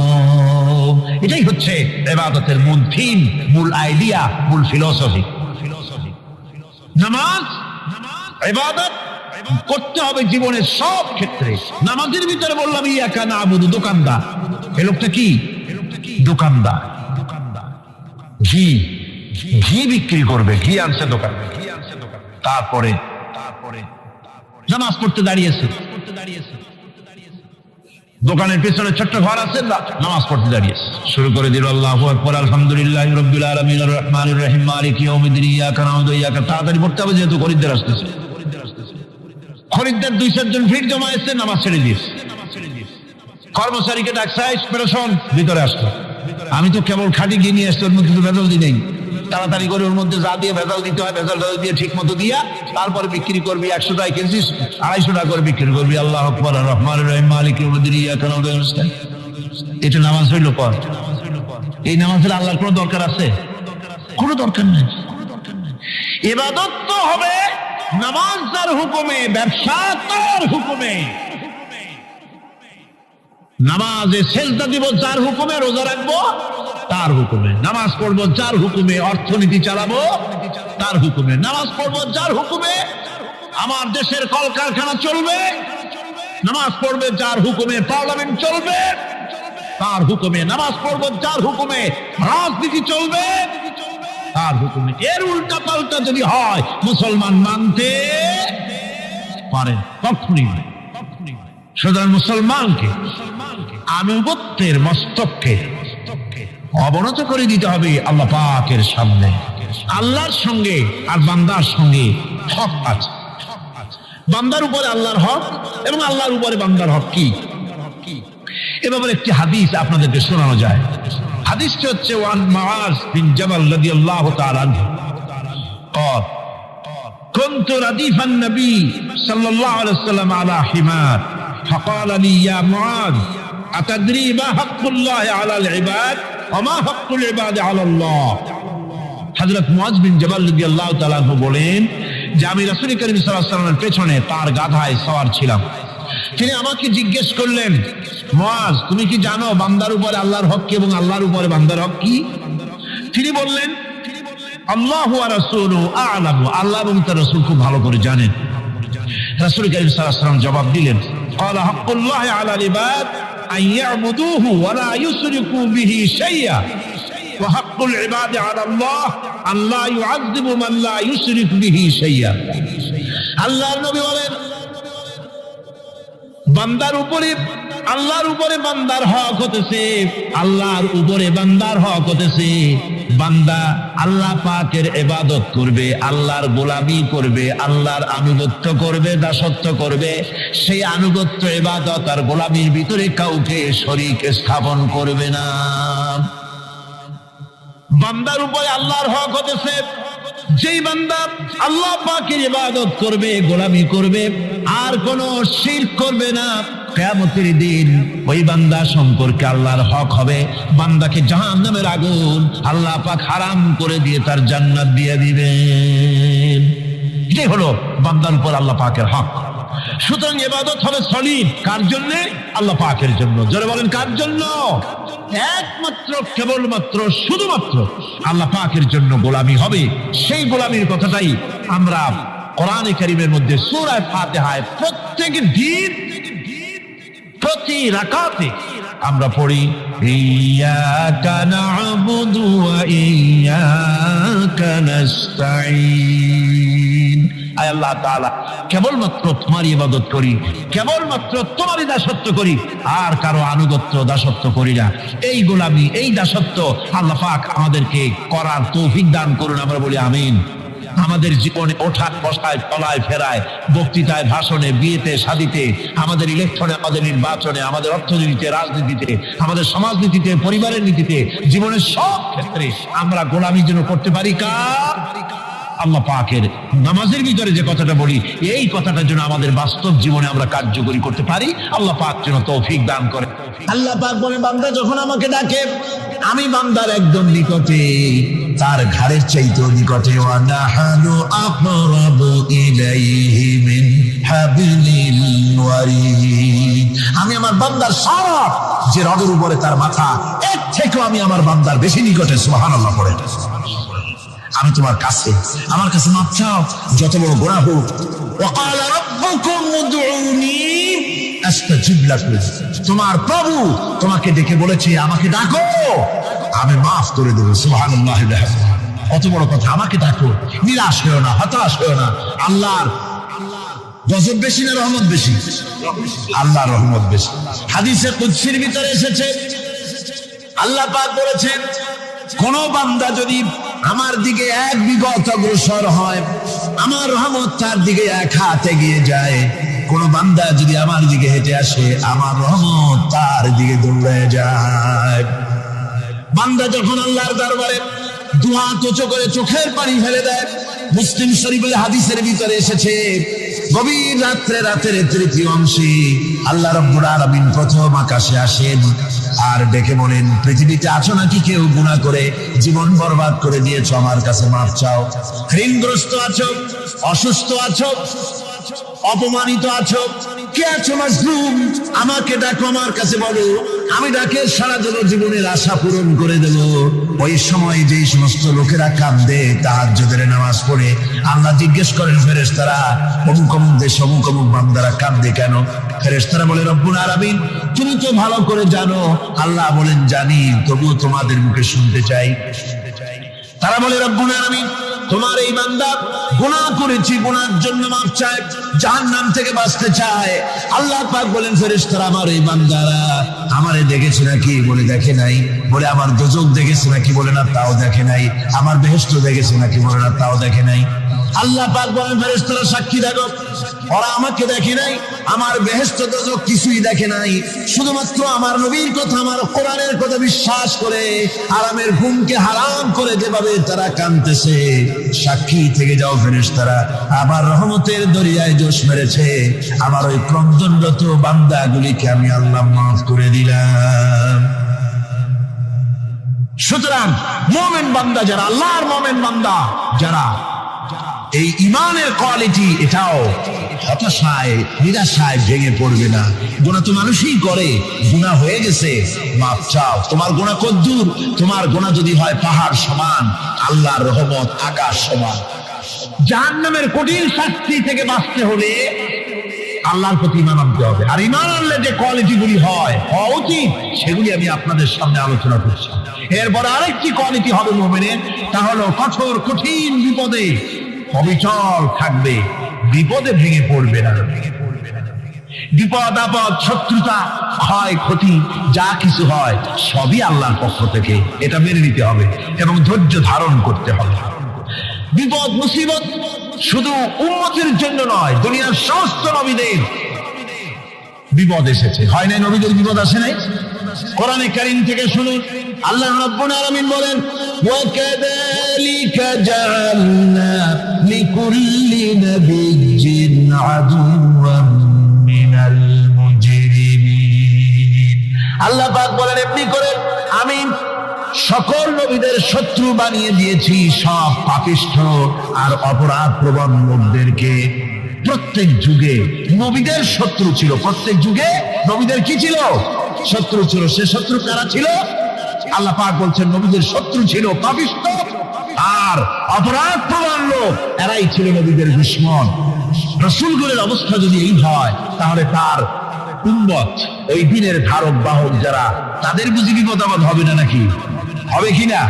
এটাই হচ্ছে ইবাদতের মূল থিম, মূল আইডিয়া, মূল ফিলোসফি। নামাজ ইবাদত করতে হবে জীবনের সব ক্ষেত্রে। নামাজের ভিতরে বললাম ইয়াকা না'বুদু, দোকানদার। এই লোকটা কি? দোকানদার। ঘি বিক্রি করবে, ঘি আনছে দোকানে। তারপরে নামাজ পড়তে দাঁড়িয়েছে। দোকানের পেছনে ছোট্ট ঘর আছে, নামাজ পড়তে দাঁড়িয়েছে। শুরু করে দিল আল্লাহু আকবার, আলহামদুলিল্লাহি রাব্বিল আলামিন, আর রহমানির রহিম, মালিকি ইয়াউমিদ্দিন, ইয়াকা না'বুদু ওয়া ইয়াকা। তাড়াতাড়ি পড়তে হবে যেহেতু খরিদ্দার আসতেছে। খরিদ্দার 2-4 জন ভিড় জমায়েছে, নামাজ ছেড়ে দিয়েছে। কর্মচারীকে ডাকছে, পেরেশন ভিতরে আসতো। আমি তো কেবল খাঁটি ঘি নিয়ে আসছি, ওর মধ্যে ভেজাল দিই নেই। তাড়াতাড়ি করে ওর মধ্যে যা দিয়ে ভেজাল দিতে হয় ভেজাল দিয়ে ঠিক মতো দিয়া তারপরে বিক্রি করবি। 100 টাকা কেজি 250 টাকা করে বিক্রি করবি। আল্লাহু আকবার, আর রহমানির রহিম, মালিকি ইয়াউমিদ্দিন, ইয়াকা না'বুদু ওয়া ইয়াকা। এটা নামাজ হইল পর। এই নামাজের আল্লাহর কোনো দরকার আছে? কোনো দরকার নেই। ইবাদত তো হবে নামাজ তার হুকুমে, ব্যবসা তার হুকুমে। নামাজে সেজদা দিব যার হুকুমে, রোজা রাখবো তার হুকুমে, নামাজ পড়বো যার হুকুমে, অর্থনীতি চালাবো তার হুকুমে, নামাজ পড়বো যার হুকুমে, আমার দেশের কলকারখানা চলবে, নামাজ পড়বে যার হুকুমে, পার্লামেন্ট চলবে তার হুকুমে, নামাজ পড়বো যার হুকুমে, রাজনীতি চলবে তার হুকুমে। এর উল্টা পাল্টা যদি হয় মুসলমান মানতে পারে কখনই। সুতরাং মুসলমানকে আনুগত্যের মস্তককে অবনত করে দিতে হবে আল্লাহ পাকের সামনে। আল্লাহর সঙ্গে আর বান্দার সঙ্গে হক আছে। বান্দার উপরে আল্লাহর হক এবং আল্লাহর উপরে বান্দার হক কি? এ ব্যাপারে একটি হাদিস আপনাদেরকে শোনানো যায়। হাদিসটি হচ্ছে ওয়ান মুআজ বিন জাবাল রাদিয়াল্লাহু তাআলা আনহু قال كنت رديف النبي صلى الله عليه وسلم على حمار فقال لي يا معاذ أتدري ما حق الله على العباد وما حق العباد على الله। হযরত মুআজ বিন জাবাল রাদিয়াল্লাহু তাআলা আনহু বলেন যে আমি রাসূল করিম সাল্লাল্লাহু আলাইহি ওয়াসাল্লামের পেছনে তার গাধায় সওয়ার ছিলাম। তিনি আমাকে জিজ্ঞেস করলেন, মুআজ তুমি কি জানো বান্দার উপরে আল্লাহর হক কি এবং আল্লাহর উপরে বান্দার হক কি? তিনি বললেন, আল্লাহু ওয়া রাসূলুহু আ'লামু, আল্লাহ এবং তার রাসূল খুব ভালো করে জানেন। রাসূল করিম সাল্লাল্লাহু আলাইহি ওয়াসাল্লাম জবাব দিলেন, ক্বালা হাক্কুল্লাহি আলাল ইবাদ আন ইয়া'বুদুহু ওয়া লা ইউশরিকু বিহি শাইআ ওয়া হাক্কুল ইবাদি আলাল্লাহ আন লা ইউ'আযযিবু মান লা ইউশরিকু বিহি শাইআ। আল্লাহর নবী বলেন, বান্দার উপরে আল্লাহর উপরে বান্দার হক হতেছে, আল্লাহর উপরে বান্দার হক হতেছে বান্দা আল্লাহ পাকের ইবাদত করবে, আল্লাহর গোলামি করবে, আল্লাহর আনুগত্য করবে, দাসত্ব করবে। সেই আনুগত্য ইবাদত আর গোলামির ভিতরে কাউকে শরীক স্থাপন করবে না। বান্দার উপরে আল্লাহর হক হতেছে যেই বান্দা আল্লাহ পাকের ইবাদত করবে, গোলামি করবে, আর কোনো শিরক করবে না, কিয়ামতের দিন ওই বান্দা সম্পর্কে আল্লাহর হক হবে বান্দাকে জাহান্নামের আগুন আল্লাহ পাক হারাম করে দিয়ে তার জান্নাত দিয়ে দিবেন। এটাই হলো বান্দার উপর আল্লাহ পাকের হক। সুতরাং ইবাদত হবে সলিড কার জন্য? আল্লাহ পাকের জন্য। জোরে বলেন কার জন্য? একমাত্র কেবলমাত্র শুধুমাত্র আল্লাহ পাকের জন্য গোলামি হবে। সেই গোলামির কথাটাই আমরা কোরআনে কারীমের মধ্যে সূরা ফাতিহায় প্রত্যেক দিন প্রতি রাকাতে আমরা পড়ি, ইয়াকা না'বুদু ওয়া ইয়াকা নাস্তাঈন আয় আল্লাহ তাআলা, কেবলমাত্র তোমার ইবাদত করি, কেবলমাত্র তোমারই দাসত্ব করি, আর কারো আনুগত্য দাসত্ব করি না। এই গোলামি, এই দাসত্ব আল্লাহ পাক আমাদেরকে করার তৌফিক দান করুন। আমরা বলি আমিন। আমাদের জীবনে ওঠার বসায়, চলায় ফেরায়, বক্তৃতায়, ভাষণে, বিয়েতে, শাদীতে, আমাদের ইলেকশনে, আমাদের নির্বাচনে, আমাদের অর্থনীতিতে, রাজনীতিতে, আমাদের সমাজনীতিতে, পরিবারের নীতিতে, জীবনের সব ক্ষেত্রে আমরা গোলামি যেন করতে পারি কার? আল্লাহ পাকের। নামাজের ভিতরে যে কথাটা বলি, এই কথাটা যেন আমাদের বাস্তব জীবনে আমরা কার্যকরী করতে পারি। আল্লাহ পাক যেন তৌফিক দান করে। আল্লাহ পাক বলে, বান্দা যখন আমাকে ডাকে, আমি বান্দার একদম নিকটে, তার ঘাড়ের চাইতেও নিকটে। ওয়া নাহানু আকরাবু ইলাইহি মিন হাবলিল ওয়ারিদ। আমি আমার বান্দার সারা যে রগের উপরে তার মাথা, এর থেকেও আমি আমার বান্দার বেশি নিকটে। সুবহানাল্লাহ পড়ে। আমি তোমার কাছে, আমার কাছে মাপ চাও, যত বড় গুনাহ হোক। ওয়াকালা রাব্বুকুম উদউনি আস্তাজিব লাকুম। তোমার প্রভু তোমাকে ডেকে বলেছে, আমাকে ডাকো, আমি মাফ করে দেব। সুবহানাল্লাহ। কত বড় কথা, আমাকে ডাকো, নিরাশ হয়েও না, হতাশ হয়েও না। আল্লাহর গজব বেশি না রহমত বেশি? আল্লাহর রহমত বেশি। হাদিসে কুদসির ভিতরে এসেছে, আল্লাহ পাক বলেছেন, কোন বান্দা যদি আমার দিকে এক বিগত অগ্রসর হয়, আমার রহমত তার দিকে এক হাত এগিয়ে যায়। কোন বান্দা যদি আমার দিকে হেঁটে আসে, আমার রহমত তার দিকে দৌড়ে যায়। বান্দা যখন আল্লাহর দরবারে দুহাত উঁচু করে চোখের পানি ফেলে দেয়, মুসলিম শরীফের হাদিসের ভিতরে এসেছে, গভীর রাত্রে, রাতের তৃতীয় অংশে আল্লাহ রাব্বুল আলামিন প্রথম আকাশে আসেন আর ডেকে বলেন, পৃথিবীতে আছো নাকি কেউ গুনাহ করে জীবন বরবাদ করে দিয়েছো? আমার কাছে মাফ চাও। ঋণগ্রস্ত আছো, অসুস্থ আছো, অপমানিত আছো, কে আছো মাজলুম? আমাকে ডাকো, আমার কাছে বলো, আমি ডাকে সারা জীবনের আশা পূরণ করে দেব। ওই সময় যেই সমস্ত লোকেরা কাঁদে তাহাজ্জুদের নামাজ পড়ে, আল্লাহ জিজ্ঞেস করেন ফেরেশতারা, অমুক অমুক দেশ, অমুক অমুক বান্দারা কাঁদে কেন? ফেরেশতারা বলে, রব্বুল আলামিন তুমি তো ভালো করে জানো। আল্লাহ বলেন, জানি, তবুও তোমাদের মুখে শুনতে চাই। তারা বলে, রব্বুল আলামিন তোমার এই বান্দা গুনাহ করেছি, গুনার জন্য মাফ চায়, জাহান্নাম থেকে বাঁচতে চায়। আল্লাহ পাক বলেন, ফেরেশতারা আমার এই বান্দারা আমারে দেখেছে নাকি? বলে দেখে নাই। বলে আমার দোজখ দেখেছে নাকি? বলে না, তাও দেখে নাই। আমার বেহেশত দেখেছে নাকি? বলে না, তাও দেখে নাই। আল্লাহ পাক বলেন, ফেরেশতারা সাক্ষী দেখো, ওরা আমাকে দেখে নাই, আমার বেহেশত দোজখ কিছুই দেখে নাই। শুধুমাত্র আমার নবীর কথা, আমার কোরআনের কথা বিশ্বাস করে আরামের ঘুমকে হারাম করে যেভাবে তারা কাঁদতেছে, সাক্ষী থেকে যাও ফেরেশতারা, আমার রহমতের দরিয়ায় জোশ মেরেছে, আমার ওই ক্রন্দনরত বান্দাগুলিকে আমি আল্লাহ মাফ করে দিলাম। সুতরাং মুমিন বান্দা যারা, আল্লাহর মুমিন বান্দা যারা, এই ইমানের কোয়ালিটি, এটাও হতাশায়, নিরাশায় ভেঙে পড়বে না। গুনাহ তো মানুষই করে, গুনাহ হয়ে গেছে, মাফ চাও। তোমার গুনাহ কদ্দুর? তোমার গুনাহ যদি হয় পাহাড় সমান, আল্লাহর রহমত আকাশ সমান। জাহান্নামের কঠিন শাস্তি থেকে বাঁচতে হলে আল্লাহর প্রতি ঈমান আনতে হবে। আর ঈমান আনলে যে কোয়ালিটি গুলি হওয়া উচিত, সেগুলি আমি আপনাদের সামনে আলোচনা করছি। এরপর আরেকটি কোয়ালিটি হবে মুমিনের, তা হলো কঠোর কঠিন বিপদে অবিচল থাকবে, বিপদে ভেঙে পড়বে না। বিপদ আপদ, শত্রুতা, ক্ষয় ক্ষতি যা কিছু হয় সবই আল্লাহর পক্ষ থেকে, এটা মেনে নিতে হবে এবং ধৈর্য ধারণ করতে হবে। বিপদ মুসিবত শুধু উম্মতের জন্য নয়, দুনিয়ার সমস্ত নবীদের বিপদ এসেছে, হয় নাই? নবীদের বিপদ আসে নাই? কোরআনে কারীম থেকে শুনুন, আল্লাহ রাব্বুল আলামিন বলেন, ওয়া কাযালিকা জাআলনা লিকুল্লি নাবিয়্যিন আদুওয়াম মিনাল মুজরিমিন। আল্লাহ পাক বলেন, এমনি করে আমি সকল নবীদের শত্রু বানিয়ে দিয়েছি, সব পাপিষ্ঠ আর অপরাধ প্রবণ লোকদেরকে। প্রত্যেক যুগে নবীদের শত্রু ছিল, প্রত্যেক যুগে নবীদের কি ছিল? শত্রু ছিল। সে শত্রু কারা ছিল? আল্লাহ পাক বলছেন, নবীদের শত্রু ছিল পাপিষ্ঠ আর অপরাধ প্রবণ লোক, এরাই ছিল নবীদের দুশমন। রাসূলগণের অবস্থা যদি এই হয়, তাহলে তার উম্মত, ওই দিনের ধারক বাহক যারা, তাদের বুঝি বিপদ আপদ হবে না নাকি? হবে কিনা?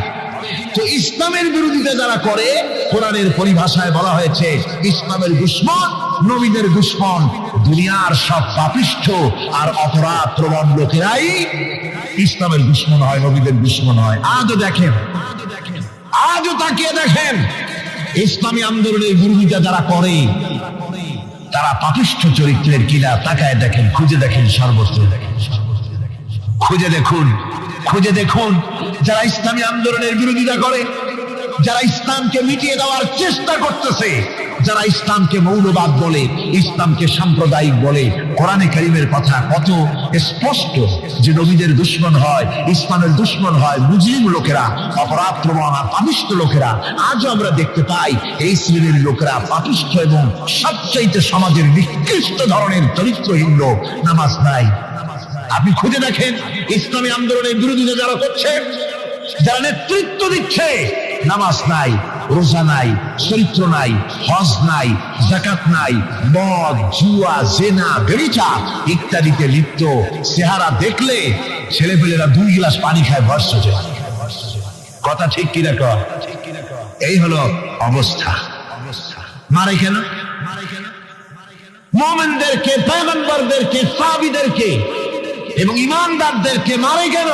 তো ইসলামের বিরোধিতা যারা করে, কোরআনের পরিভাষায় বলা হয়েছে ইসলামের দুশমন, নবীদের দুশমন। দুনিয়ার সব পাপিষ্ঠ আর অপরাধ প্রবণ লোকেরাই ইসলামের দুশমন হয়, নবীদের দুশমন হয়। আজও দেখেন, আজও তাকিয়ে দেখেন, ইসলামী আন্দোলনের বিরোধিতা যারা করে তারা পাপিষ্ঠ চরিত্রের কিনা। তাকায় দেখেন, খুঁজে দেখেন, সর্বত্র খুঁজে দেখুন, খুঁজে দেখুন যারা ইসলামী আন্দোলনের বিরোধিতা করে, যারা ইসলামকে মিটিয়ে দেওয়ার চেষ্টা করতেছে, যারা ইসলামকে মৌলবাদ বলে, ইসলামকে সাম্প্রদায়িক বলে। কোরআনে কারীমের কথা কত স্পষ্ট যে নবীদের দুশমন হয়, ইসলামের দুশমন হয় মুসলিম লোকেরা, অপরাধ প্রবণ আর পাপিষ্ঠ লোকেরা। আজও আমরা দেখতে পাই এই শ্রেণীর লোকেরা পাপিষ্ঠ এবং সবচাইতে সমাজের নিকৃষ্ট ধরনের চরিত্রহীন লোক। নামাজ নাই। আপনি খুঁজে দেখেন ইসলামী আন্দোলনের বিরোধিতা যারা করছে, যারা নেতৃত্ব দিচ্ছে, নামাজ নাই, রোজা নাই, চরিত্র নাই, হজ নাই, যাকাত নাই, মদ, জুয়া, জেনা, ব্যভিচার ইত্যাদিতে লিপ্ত। চেহারা দেখলে ছেলেপেলেরা 2 গ্লাস পানি খায় ভরসা যায়। কথা ঠিক কিনা কর? এই হলো অবস্থা। মারে কেন? মুমিনদেরকে, পয়গম্বরদেরকে, সাহাবীদেরকে এবং ঈমানদারদেরকে মারে কেন?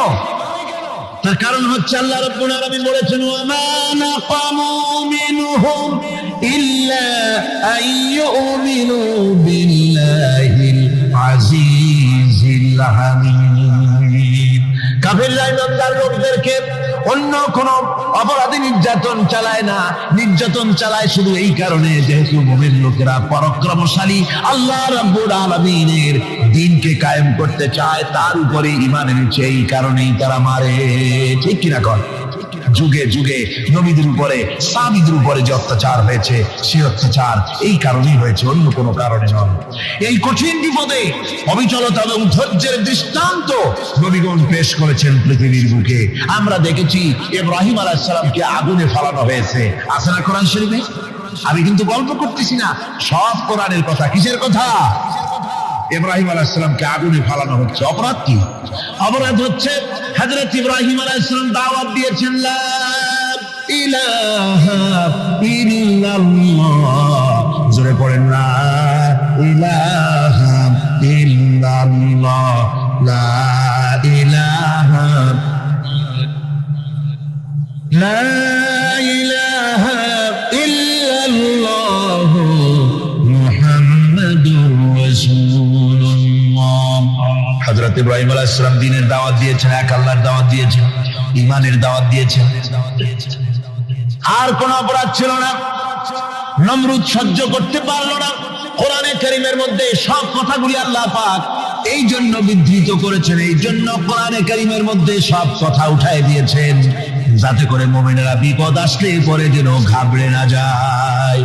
তার কারণ হচ্ছে আল্লাহ রাব্বুল আলামিন বলেছেন, ওয়া মা নাকামু মিনহুম ইল্লা আইয়ুমিনু বিল্লাহিল আজিজিল হামিদ। কাফিররা ঈমানদার লোকদেরকে অন্য কোন অপরাধী নির্যাতন চালায় না, নির্যাতন চালায় শুধু এই কারণে যেহেতু মুমিন লোকেরা পরাক্রমশালী, আল্লাহ রাব্বুল আলামিনের দ্বীনকে কায়েম করতে চায়, তার উপরে ঈমান এনেছে, এই কারণেই তারা মারে। ঠিক কিনা কর? যুগে যুগে নবীদের উপরে, সাহাবীদের উপরে যে অত্যাচার হয়েছে, সে অত্যাচার এই কারণেই হয়েছে, অন্য কোনো কারণে নয়। এই কঠিন বিপদে অবিচলতা এবং ধৈর্যের দৃষ্টান্ত নবীগণ পেশ করেছেন পৃথিবীর বুকে। আমরা দেখেছি ইব্রাহিম আলাইহিস সালামকে আগুনে ফেলানো হয়েছে, আছে না কোরআন শরীফে? আমি কিন্তু গল্প করতেছি না, সব কোরআনের কথা। কিসের কথা? ইব্রাহিম আলাইহিস সালামকে আগুনে ফেলানো হচ্ছে। অপরাধ কি? অপরাধ হচ্ছে হযরত ইব্রাহিম আলাইহিস সালাম দাওয়াত দিয়েছেন, লা ইলাহা ইল্লাল্লাহ। জোরে পড়েন, লা ইলাহা ইল্লাল্লাহ, লা ইলাহা, লা ইলাহা ইল্লাল্লাহ মুহাম্মাদুর রাসূলুল্লাহ। হযরত ইব্রাহিম আলাইহিস সালাম দ্বীনের দাওয়াত দিয়েছেন, এক আল্লাহর দাওয়াত দিয়েছেন, ঈমানের দাওয়াত দিয়েছেন। আর কোন অপরাধ ছিল না। নমরুদ সহ্য করতে পারলো না। কোরআনে কারীমের মধ্যে সব কথাগুলি আল্লাহ পাক এই জন্য বিধৃত করেছেন, এই জন্য কোরআনে কারীমের মধ্যে সব কথা উঠায় দিয়েছেন, যাতে করে মুমিনেরা বিপদ আসলে পরে যেন ঘাবড়ে না যায়।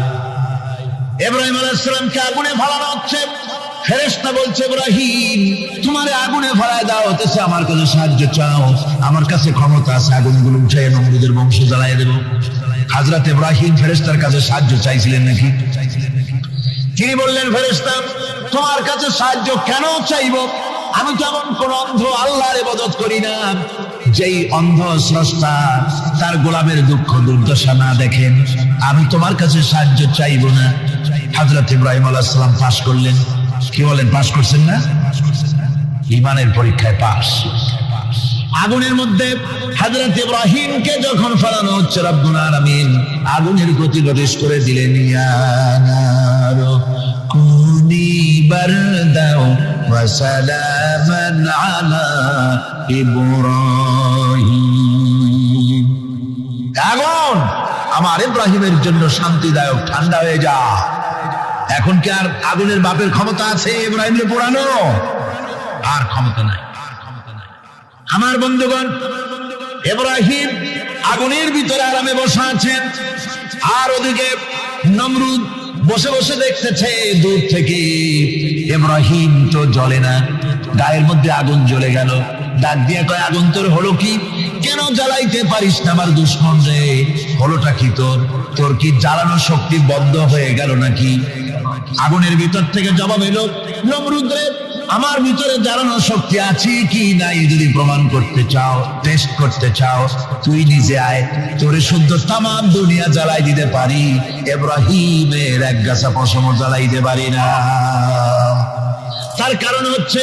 ইব্রাহিম আলাইহিস সালামকে আগুনে ফেলানো হচ্ছে। ফেরেশতা বলছে, ইব্রাহিম তোমারে আগুনে ফেলায় দেওয়া হতেছে, আমার কাছে সাহায্য চাও, আমার কাছে ক্ষমতা আছে, আগুনগুলো উঠে নমরুদের বংশ জ্বালায় দেব। হযরত ইব্রাহিম ফেরেশতার কাছে সাহায্য চাইছিলেন নাকি? তিনি বললেন, ফেরেশতা তোমার কাছে সাহায্য কেন চাইব? আমি তো এমন কোন অন্ধ আল্লাহর ইবাদত করি না যেই অন্ধ স্রষ্টা তার গোলামের দুঃখ দুর্দশা না দেখেন। আমি তোমার কাছে সাহায্য চাইব না। হযরত ইব্রাহিম আলাইহিস সালাম পাশ করলেন। কি বলেন, পাশ করছেন না? ঈমানের পরীক্ষায় পাশ। আগুনের মধ্যে হযরত ইব্রাহিমকে যখন ফেলানো হচ্ছে, রব্বুল আলামিন আগুনের গতি প্রবেশ করে দিলেন, ইয়া নারু কুনি বারদাও ওয়া সালামান আলা ইব্রাহিম। আগুন আমার ইব্রাহিমের জন্য শান্তিদায়ক, ঠান্ডা হয়ে যা। এখন কি আর আগুনের বাপের ক্ষমতা আছে ইব্রাহিমকে পোড়ানো? আর ক্ষমতা নাই। আমার বন্ধুগণ, ইব্রাহিম আগুনের ভিতরে আরামে বসে আছেন, আর ওদিকে নমরুদ বসে বসে দেখতেছে দূর থেকে। ইব্রাহিম তো জ্বলে না, গায়ের মধ্যে আগুন জ্বলে গেল। ডাক দিয়ে কয়, আগুন তোর হলো কি? কেন জ্বালাইতে পারিস না আমার দুশমন রে? হলোটা কি তোর? তোর কি জ্বালানো শক্তি বন্ধ হয়ে গেল নাকি? আগুনের ভিতর থেকে জবাব এলো, নমরুদ রে আমার ভিতরে জ্বালানোর শক্তি আছে কি নাই যদি প্রমাণ করতে চাও, টেস্ট করতে চাও, তুই নিজে আয়, তোরে শুদ্ধ তামাম দুনিয়া জ্বালাই দিতে পারি, ইব্রাহিমের এক গাছা পশম জ্বালাই দিতে পারি না। তার কারণ হচ্ছে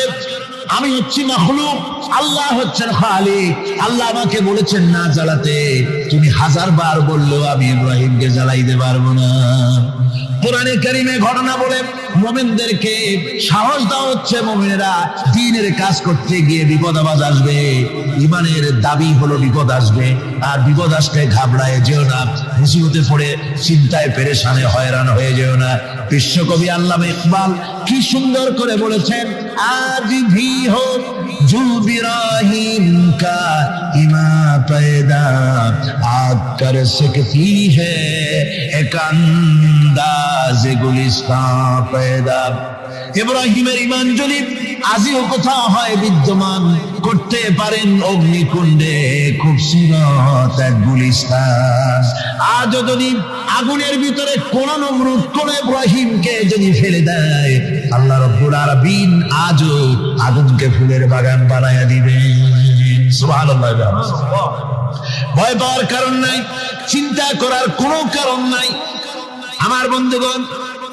আমি হচ্ছি মাখলুক, আল্লাহ হচ্ছেন খালিক। আল্লাহ আমাকে বলেছেন না জ্বালাতে, তুমি 1000 বার বললেও আমি ইব্রাহিমকে জ্বালাইতে পারবো না। কোরআনে কারিমে ঘটনা বলে মুমিনদেরকে সাহস দেওয়া হচ্ছে, মুমিনেরা দ্বীনের কাজ করতে গিয়ে বিপদ আবাজ আসবে, ঈমানের দাবি হলো বিপদ আসবে, আর বিপদ আসলে ঘাবড়ায় যেও না, মুসিবতে পড়ে চিন্তায় পেরেশানে হয়রান হয়ে যেও না। বিশ্বকবি আল্লামা ইকবাল কি সুন্দর করে বলেছেন, আজ ভি হো জু বিরাহিম কা ইমা पैदा आग कर सकती है एक अंदाज गुलिस्तां पैदा। ইব্রাহিমের ঈমান যদি আজিও কোথাও হয় বিদ্যমান, করতে পারেন অগ্নিকুণ্ডে খুবসুরত এক গুলিস্তান। আজও যদি আগুনের ভিতরে কোন নমরুদ কোন ইব্রাহিমকে যদি ফেলে দেয়, আল্লাহ রাব্বুল আলামিন আজও আগুনকে ফুলের বাগান বানায়া দিবেন। সুবহানাল্লাহ। ভয় পাওয়ার কারণ নাই, চিন্তা করার কোনো কারণ নাই। আমার বন্ধুগণ,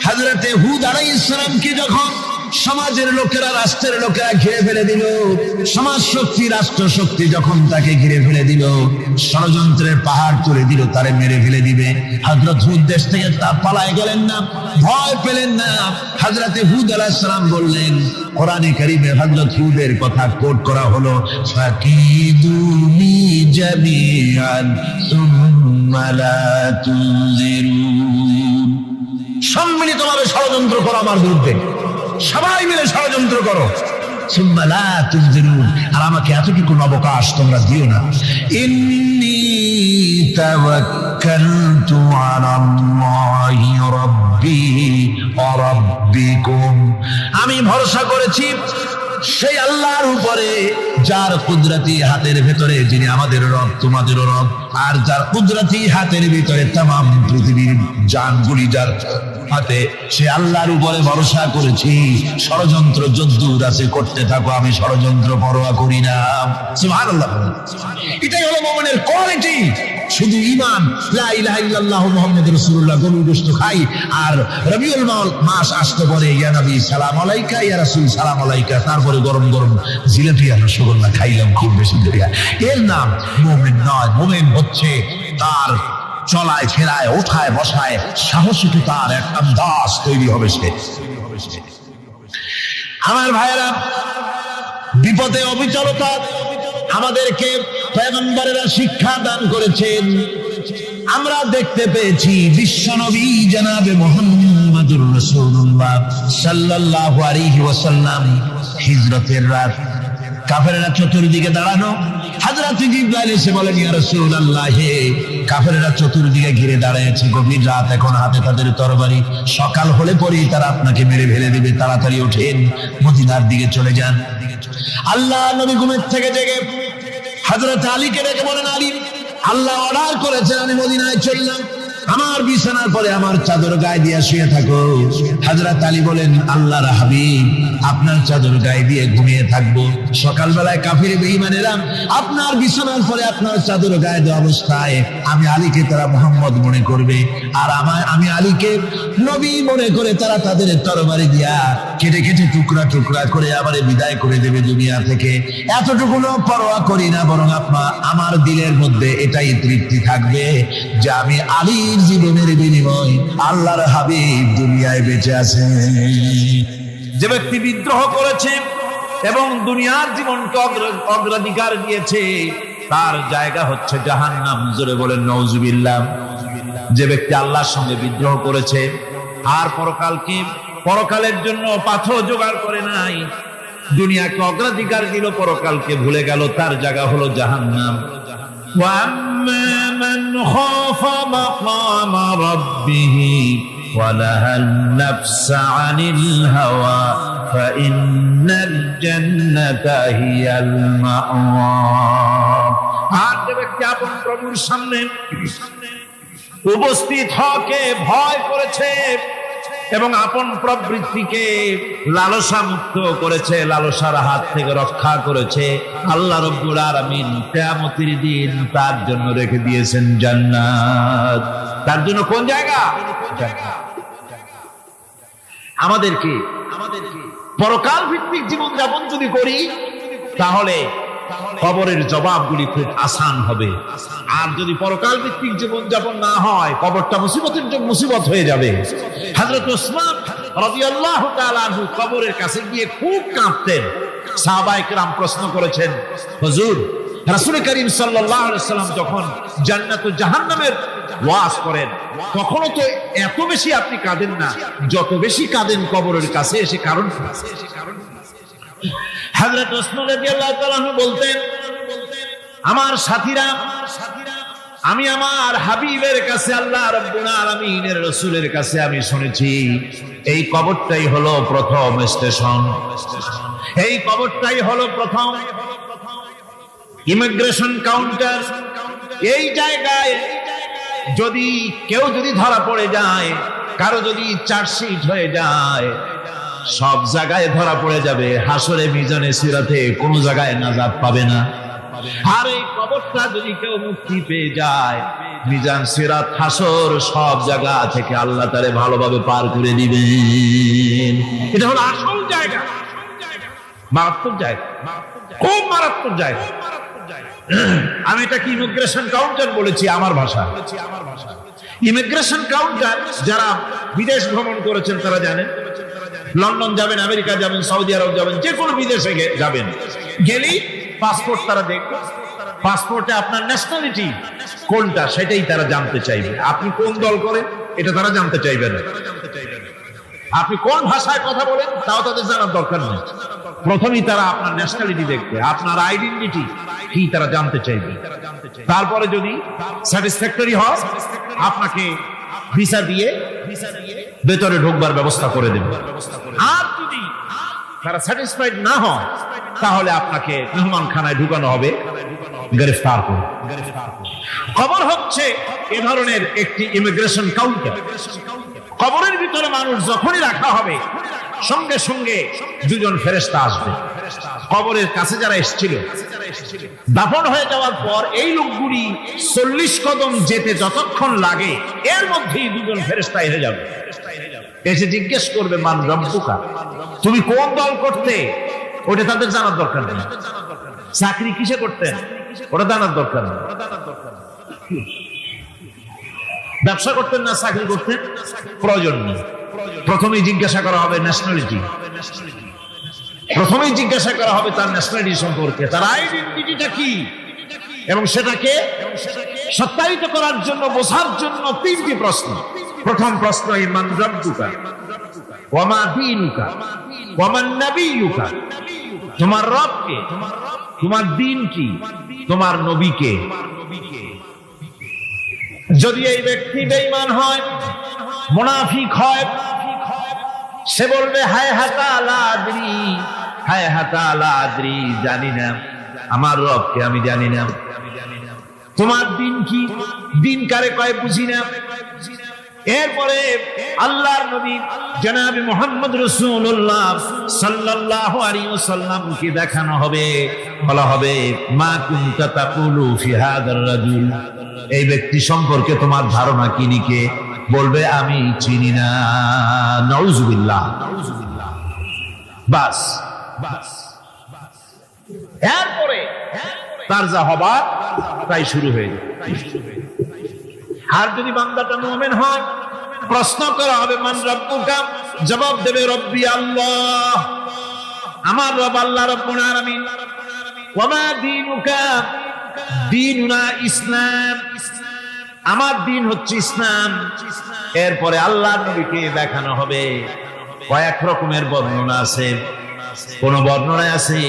হযরতে হুদ আলাইহিস সালামকে যখন সমাজের লোকেরা, রাষ্ট্রের লোকেরা ঘিরে ফেলে দিল, সমাজ শক্তি, রাষ্ট্র শক্তি যখন তাকে ঘিরে ফেলে দিল, ষড়যন্ত্রের পাহাড় তুলে দিল, তারে মেরে ফেলে দিবে, হযরত হুদ দেশ থেকে তা পালায় গেলেন না, ভয় পেলেন না। হযরতে হুদ আলাইহিস সালাম বললেন, কোরআনে কারীমে হযরত হুদের কথা কোট করা হলো, ফাকিদুনি জামিআন সুম্মা লা তুনজিরুন। সম্মিলিতভাবে ষড়যন্ত্র করো আমার বিরুদ্ধে, সবাই মিলে ষড়যন্ত্র করো, সুম্মা লা তুনজিরুন, আর আমাকে এতটুকু অবকাশ তোমরা দিও না। ইন্নী তাওয়াক্কালতু আলাল্লাহি রাব্বি ওয়া রাব্বিকুম, আমি ভরসা করেছি সেই আল্লাহর উপরে যার কুদরতি হাতের ভেতরে, যিনি আমাদের রব তোমাদেরও রব, আর যার কুদরতি হাতের ভিতরে তামাম পৃথিবীর জানগুলি যার হাতে, সে আল্লাহর উপরে ভরসা করেছি। ষড়যন্ত্র যদ্দূর আছে করতে থাকো, আমি ষড়যন্ত্র পরোয়া করি না। সুবহানাল্লাহ। এটাই হলো মুমিনের কোয়ালিটি। শুধু ঈমান, লা ইলাহা ইল্লাল্লাহু মুহাম্মাদুর রাসূলুল্লাহ, গরুর গোশত খাই, আর রবিউল মাস আসতে পরে ইয়া নবী সালাম আলাইকা, ইয়া রাসূল সালাম আলাইকা, তারপরে গরম গরম জিলাপি আর রসগোল্লা খাইলাম খুব বেশি করিয়া, এর নাম মুমিন নয়। মুমিন হচ্ছে তার চলায় ফেরায় ওঠায় বসায় সাহসিকতার এক আন্দাজ তৈরি হবে সে। আমার ভাইয়েরা, বিপদে অবিচলতা আমাদেরকে পয়গম্বরেরা শিক্ষা দান করেছেন। আমরা দেখতে পেয়েছি বিশ্বনবী জনাবে মুহাম্মদুর রাসূলুল্লাহ সাল্লাল্লাহু আলাইহি ওয়াসাল্লাম হিজরতের রাত, কাফেররা চতুর্দিকে দাঁড়ানো, হযরত জিবরাইল এসে বলেন, ইয়া রাসূলুল্লাহ, হে কাফেররা চতুর্দিকে ঘিরে দাঁড়িয়েছে, গভীর রাত, এখন হাতে তাদের তরবারি, সকাল হলে পরেই তারা আপনাকে মেরে ফেলে দেবে, তাড়াতাড়ি ওঠেন, মদিনার দিকে চলে যান। আল্লাহ নবী ঘুমের থেকে জেগে হযরত আলীকে ডেকে বলেন, আলী, আল্লাহ অর্ডার করেছেন আমি মদিনায় চললাম, আমার বিছানার পরে আমার চাদর গায়ে দিয়ে শুয়ে থাকো। হযরত আলী বলেন, আল্লাহর হাবিব, আপনার চাদর গায়ে দিয়ে ঘুমিয়ে থাকবো, সকালবেলায় কাফির বেঈমানেরা আপনার বিছানার পরে আপনার চাদর গায়ে দেওয়া অবস্থায় আমি আলীকে তারা মুহাম্মদ মনে করবে, আর আমি আলীকে নবী মনে করে তারা তাদের তরবারি দিয়া কেটে কেটে টুকরা টুকরা করে আবার বিদায় করে দেবে দুনিয়া থেকে। এতটুকুনো পরোয়া করি না, বরং আমার দিলের মধ্যে এটাই তৃপ্তি থাকবে যে আমি আলীর জীবনের বিনিময় আল্লাহর হাবিব দুনিয়ায় বেঁচে আছে। যে ব্যক্তি বিদ্রোহ করেছে এবং দুনিয়ার জীবনকে অগ্রাধিকার দিয়েছে, তার জায়গা হচ্ছে জাহান্নাম। জোরে বলেন নাউজুবিল্লাহ। যে ব্যক্তি আল্লাহর সঙ্গে বিদ্রোহ করেছে আর পরকালের জন্য পাথর জোগাড় করে নাই, দুনিয়াকে অগ্রাধিকার দিল, পরকালকে ভুলে গেল, তার জায়গা হলো জাহান্নাম। وَأَمَّا مَنْ خَافَ مَقَامَ رَبِّهِ وَنَهَى النَّفْسَ عَنِ الْهَوَى فَإِنَّ الْجَنَّةَ هِيَ الْمَأْوَى। আর যে ব্যক্তি আপন প্রভুর সামনে উপস্থিত হকে ভয় করেছে এবং আপন প্রবৃত্তিকে লালসা মুক্ত করেছে, লালসার হাত থেকে রক্ষা করেছে। আল্লাহ রাব্বুল আলামিন কিয়ামতের দিন তার জন্য রেখে দিয়েছেন জান্নাত। তার জন্য কোন জায়গা? আমাদেরকে পরকাল ভিত্তিক জীবন যাপন যদি করি তাহলে কবরের জবাবগুলি খুব আসান হবে। আর যদি পরকাল ভিত্তিক জীবন যাপন না হয়, কবরটা মুসিবত হয়ে যাবে। হযরত ওসমান রাদিয়াল্লাহু তাআলা আনহু কবরের কাছে গিয়ে খুব কাঁদতেন। সাহাবায়ে কেরাম প্রশ্ন করেছেন, হুজুর, রাসূল করিম সাল্লাল্লাহু আলাইহি ওয়াসাল্লাম যখন জান্নাত ও জাহান্নামের ওয়াজ করেন তখনও তো এত বেশি আপনি কাঁদেন না, যত বেশি কাঁদেন কবরের কাছে এসে। কারণ হযরত ওসমান রাদিয়াল্লাহু তাআলা আনহু বলতেন, আমার সাথীরা, আমি আমার হাবিবের কাছে, আল্লাহ রাব্বুল আলামিনের রাসূলের কাছে আমি শুনেছি এই কবরটাই হলো প্রথম স্টেশন, এই কবরটাই হলো প্রথম ইমিগ্রেশন কাউন্টার। এই জায়গায় যদি কেউ ধরা পড়ে যায়, কারো যদি চার্জশিট হয়ে যায়, সব জায়গায় ধরা পড়ে যাবে। হাসরে মিজানে সিরাতে কোনো জায়গায় নাজাত পাবে না। আর এই কবরটা যদি কেউ মুক্তি পেয়ে যায়, মিজান সিরাত হাসর সব জায়গা থেকে আল্লাহ তারে ভালোভাবে পার করে দিবেন। এটা হলো আসল জায়গা, মারাত্মক জায়গা, খুব মারাত্মক জায়গা। আমি এটাকে ইমিগ্রেশন কাউন্টার বলেছি আমার ভাষা। ইমিগ্রেশন কাউন্টার যারা বিদেশ ভ্রমণ করেছেন তারা জানেন। লন্ডন যাবেন, আমেরিকা যাবেন, সৌদি আরব যাবেন, যে কোনো বিদেশে যাবেন, গেলেই পাসপোর্ট তারা দেখবে। পাসপোর্টে আপনার ন্যাশনালিটি কোনটা সেটাই তারা জানতে চাইবে। আপনি কোন দল করেন এটা তারা জানতে চাইবে না। আপনি কোন ভাষায় কথা বলেন তাও তাদের জানার দরকার নেই। প্রথমেই তারা আপনার ন্যাশনালিটি দেখবে, আপনার আইডেন্টিটি কি তারা জানতে চাইবে। তারপরে যদি স্যাটিসফ্যাক্টরি হয় আপনাকে ভিসা দিয়ে ভেতরে ঢোকবার ব্যবস্থা করে দেবে। আর যদি তারা স্যাটিসফাইড না হয় তাহলে আপনাকে মেহমানখানায় ঢুকানো হবে গ্রেফতার করে। কবর হচ্ছে এ ধরনের একটি ইমিগ্রেশন কাউন্টার। কবরের ভিতরে মানুষ যখনই রাখা হবে সঙ্গে সঙ্গে দুজন ফেরেশতা আসবে। কবরের কাছে যারা এসেছিল দাফন হয়ে যাওয়ার পর এই লোকগুলি 40 কদম যেতে যতক্ষণ লাগে এর মধ্যেই দুজন ফেরেশতা এসে যাবে। এসে জিজ্ঞেস করবে, মান রব্বুকা, তুমি কোন দল করতে? ওটা তাদের জানার দরকার নেই। চাকরি কিসে করতেন ওটা জানার দরকার নেই। ব্যবসা করতেন না চাকরি করতেন প্রয়োজন নেই। প্রথমেই জিজ্ঞাসা করা হবে ন্যাশনালিটি, প্রথমেই জিজ্ঞাসা করা হবে তার ন্যাশনালিটি সম্পর্কে, তার আইডেন্টিটিটা কি, এবং সেটাকে সত্যায়িত করার জন্য, বোঝার জন্য 3টি প্রশ্ন। প্রথম প্রশ্ন, মান রব্বুকা ওয়া মা দীনুকা ওয়া মান নাবিয়ুকা, তোমার রব কে, তোমার দ্বীন কি, তোমার নবী কে। যদি এই ব্যক্তি বেঈমান হয়, মুনাফিক হয়, সে বলবে হায় হাতা লা আদরি, হায় হাতা লা আদরি, জানি না আমার রবকে, আমি জানি না। তোমার দ্বীন কি, দ্বীন কারে কয় বুঝি না। এরপরে আল্লাহর নবী জনাব মুহাম্মদ রাসূলুল্লাহ সাল্লাল্লাহু আলাইহি ওয়াসাল্লামকে দেখানো হবে, বলা হবে মা কুনতা তাকুলু ফি হাদার রাজুল, এই ব্যক্তি সম্পর্কে তোমার ধারণা কি নিকে, বলবে আমি চিনি না। নাউযুবিল্লাহ। বাস এরপরে তার যা হবার তাই শুরু হয়ে যায়। আর যদি বান্দাটা মুমিন হয়, প্রশ্ন করা হবে মান রব্বুকা, জবাব দেবে রব্বি আল্লাহ, আমার রব আল্লাহ রাব্বুল আলামিন। ওয়া মা দীনুকা, দীনুনা ইসলাম, আমার দ্বীন হচ্ছে ইসলাম। এরপরে আল্লাহর নবীকে দেখানো হবে। কয়েক রকমের বর্ণনা আছে, কোন বর্ণনায় আছে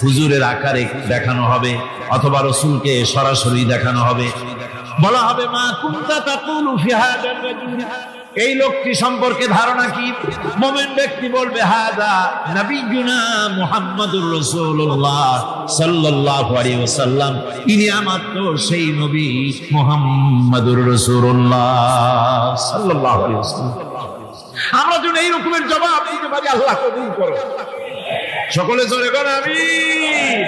হুজুরের আকারে দেখানো হবে, অথবা রাসূলকে সরাসরি দেখানো হবে। বলা হবে মা কুনতা তাকুলু ফি হাদার রাজুল, এই লোকটি সম্পর্কে ধারণা কি। মুমিন ব্যক্তি বলবে হাদা নবিয়ুনা মুহাম্মাদুর রাসূলুল্লাহ সাল্লাল্লাহু আলাইহি ওয়াসাল্লাম, ইনি আমাদের সেই নবী মুহাম্মাদুর রাসূলুল্লাহ সাল্লাল্লাহু আলাইহি ওয়াসাল্লাম। আমরা যেন এই রকমের জবাব দিতে পারি, আল্লাহ কবুল করো। সকলে জোরে করে আমিন।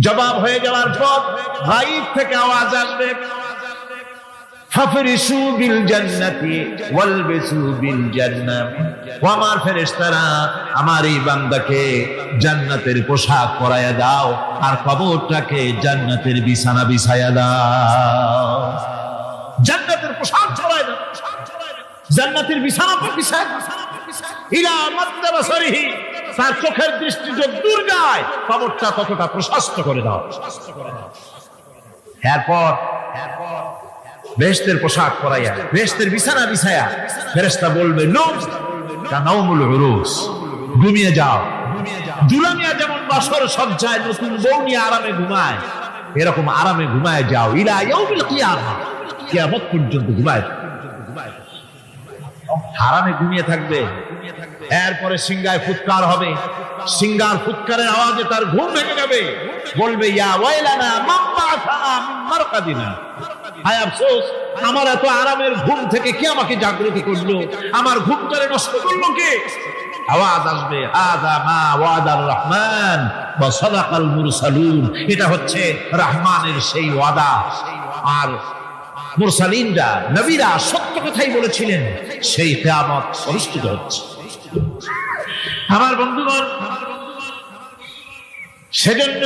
জবাব হয়ে যাওয়ার পর গায়ব থেকে আওয়াজ আসবে, ফাফরিসু বিল জান্নাতি ওয়ালবিসু বিল জান্নাহ। ও আমার ফেরেশতারা, আমার এই বান্দাকে জান্নাতের পোশাক পরায়া দাও আর কবরটাকে জান্নাতের বিছানা বিছায়া দাও। জান্নাতের পোশাক পরায়া দাও, জান্নাতের বিছানা বিছায়া দাও। ইলা মাদ্দা বাসারিহি, তার চোখের দৃষ্টি যতদূর যায় কবরটা ততটা প্রশস্ত করে দাও। এরপর বেহেশতের পোশাক পরাইয়া বেহেশতের বিছানা বিছায়া ফেরেশতা বলবে, নৌম কানাউমুল উরুস, ঘুমিয়ে যাও। দুলামিয়া যেমন বাসর সজ্জায় নতুন বউ নিয়ে আরামে ঘুমায়, এরকম আরামে ঘুমায় যাও। ইলা ইয়াউমিল কিয়ামা, কিয়ামত পর্যন্ত ঘুমায়। আরামে ঘুমিয়ে থাকবে। এরপরে সিংহায় ফুৎকার হবে, সিংহার ফুৎকারের আওয়াজে তার ঘুম ভেঙে যাবে। বলবে, ইয়া ওয়াইলানা মান বাআসানা মিন মারকাদিনা, হায় আফসোস, আমার এত আরামের ঘুম থেকে কে আমাকে জাগ্রত করলো, আমার ঘুমটারে নষ্ট করলো কে? আওয়াজ আসবে, হাযা মা ওয়াদার রহমান ওয়া সাদাকাল মুরসালুন, এটা হচ্ছে রহমানের সেই ওয়াদা, আর মুরসালিনরা নবীরা সত্য কথাই বলেছিলেন, সেই কিয়ামত অনুষ্ঠিত হচ্ছে। আমার বন্ধুগণ, সেজন্য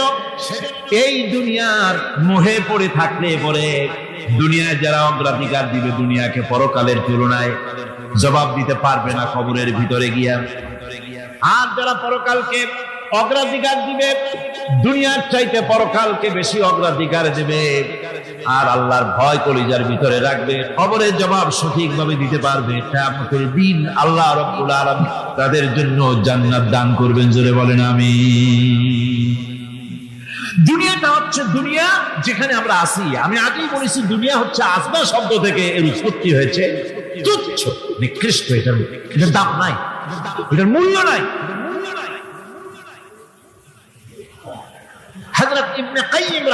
এই দুনিয়ার মোহে পড়ে থাকলে পরে দুনিয়ায় যারা অগ্রাধিকার দিবে দুনিয়াকে পরকালের তুলনায়, জবাব দিতে পারবে না কবরের ভিতরে গিয়া। আর যারা পরকালকে অগ্রাধিকার দিবে, দুনিয়ার চাইতে পরকালকে বেশি অগ্রাধিকার দেবে, আর আল্লাহর ভয় কলিজার ভিতরে রাখবে, কবরের জবাব সঠিকভাবে দিতে পারবে, কিয়ামতের দিন আল্লাহ রাব্বুল আলামিন তাদের জন্য জান্নাত দান করবেন। জোরে বলেন আমিন। দুনিয়াটা হচ্ছে দুনিয়া যেখানে আমরা আছি। আমি আগেই বলেছি, দুনিয়া হচ্ছে আসবা শব্দ থেকে এর উৎপত্তি হয়েছে। তুচ্ছ, নিকৃষ্ট, এটার দাম নাই, এটার মূল্য নাই। হযরত ইবনে কাইয়িম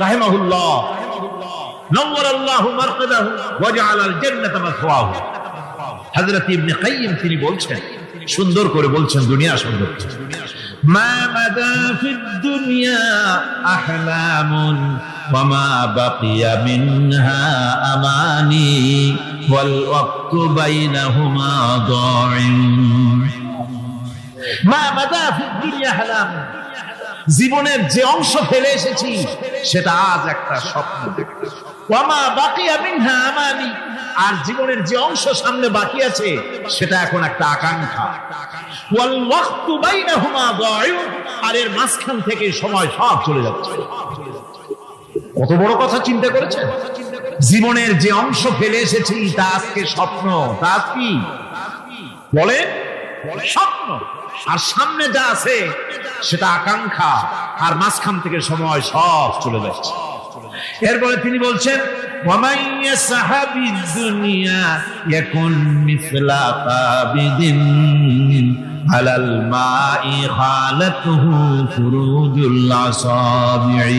রাহিমাহুল্লাহ, নওয়ারাল্লাহু মারকাদাহু ওয়া জাআলাল জান্নাতা মাসওয়াহু, হযরত ইবনে কাইয়িম তিনি বলছেন, সুন্দর করে বলছেন দুনিয়া সম্পর্কে, মা মাদা ফিদ দুনিয়া আহলামুন ওয়া মা বাকিয়া মিনহা আমানি ওয়াল ওয়াক্তু বাইনাহুমা দাইন। মা মাদা ফিদ দুনিয়া আহলামুন, জীবনের যে অংশ ফেলে এসেছি সেটা আজ একটা স্বপ্ন। ওয়া মা বাকিয়া মিনহা আমানি, আর জীবনের যে অংশ সামনে বাকি আছে সেটা এখন একটা আকাঙ্ক্ষা। ওয়াল ওয়াক্তু বাইনাহুমা দাইন, আর এর মাঝখান থেকে সময় সব চলে যাচ্ছে। কত বড় কথা চিন্তা করেছেন? জীবনের যে অংশ ফেলে এসেছি তা আজকে স্বপ্ন, তা কি বলে স্বপ্ন, আর সামনে যা আছে সেটা আকাঙ্ক্ষা, আর মাঝখান থেকে সময় সব চলে যাচ্ছে। এরপরে তিনি বলছেন, ওয়ামান ইয়াসহাবিদ দুনিয়া ইয়াকুন মিসলা কাবিদিন আলাল মাই খালাতুহু ফুরুজুল আসাবিঈ।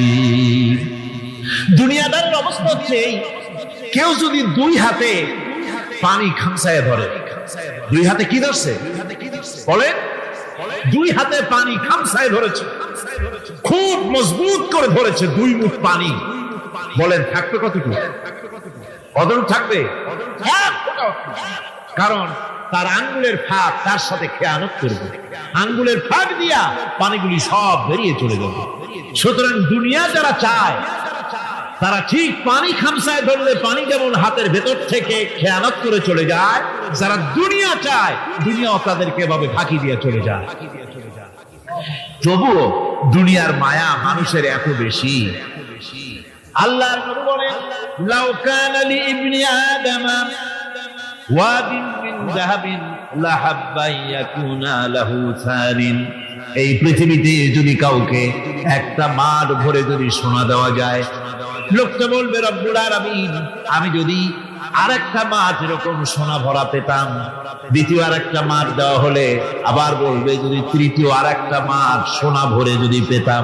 দুনিয়াদারের অবস্থা হচ্ছে, কেউ যদি দুই হাতে পানি খামসায় ধরে, দুই হাতে কি ধরছে বলে? দুই হাতে পানি খামসায় ধরেছে, খুব মজবুত করে ধরেছে, 2 মুঠ পানি। বলেন থাকবে কতটুকু? কতটুকু থাকবে? কারণ তার আঙ্গুলের ফাঁক তার সাথে খেয়ানত করবে, আঙ্গুলের ফাঁক দিয়া পানিগুলি সব বেরিয়ে চলে যাবে। সুতরাং দুনিয়া যারা চায় তারা ঠিক পানি খামসায় ধরলে পানি যেমন হাতের ভেতর থেকে খেয়ানত করে চলে যায়, যারা দুনিয়া চায় দুনিয়াও তাদেরকে এভাবে ফাঁকি দিয়ে চলে যায়। তবুও দুনিয়ার মায়া মানুষের এত বেশি। আল্লাহর নবী বলেন, লাউ কানা লি ইবনি আদামা ওয়াদিন মিন যাহাবিন লাহাব্বা ইয়াকুনা লাহু সারিন। এই পৃথিবীতে যদি কাউকে একটা মাঠ ভরে যদি সোনা দেওয়া যায়, লোকটা বলবে, রব্বুল আলামিন, আমি যদি আরেকটা মাঠ এরকম সোনা ভরা পেতাম। দ্বিতীয় আরেকটা মাঠ দেওয়া হলে আবার বলবে, যদি তৃতীয় আরেকটা মাঠ সোনা ভরে যদি পেতাম।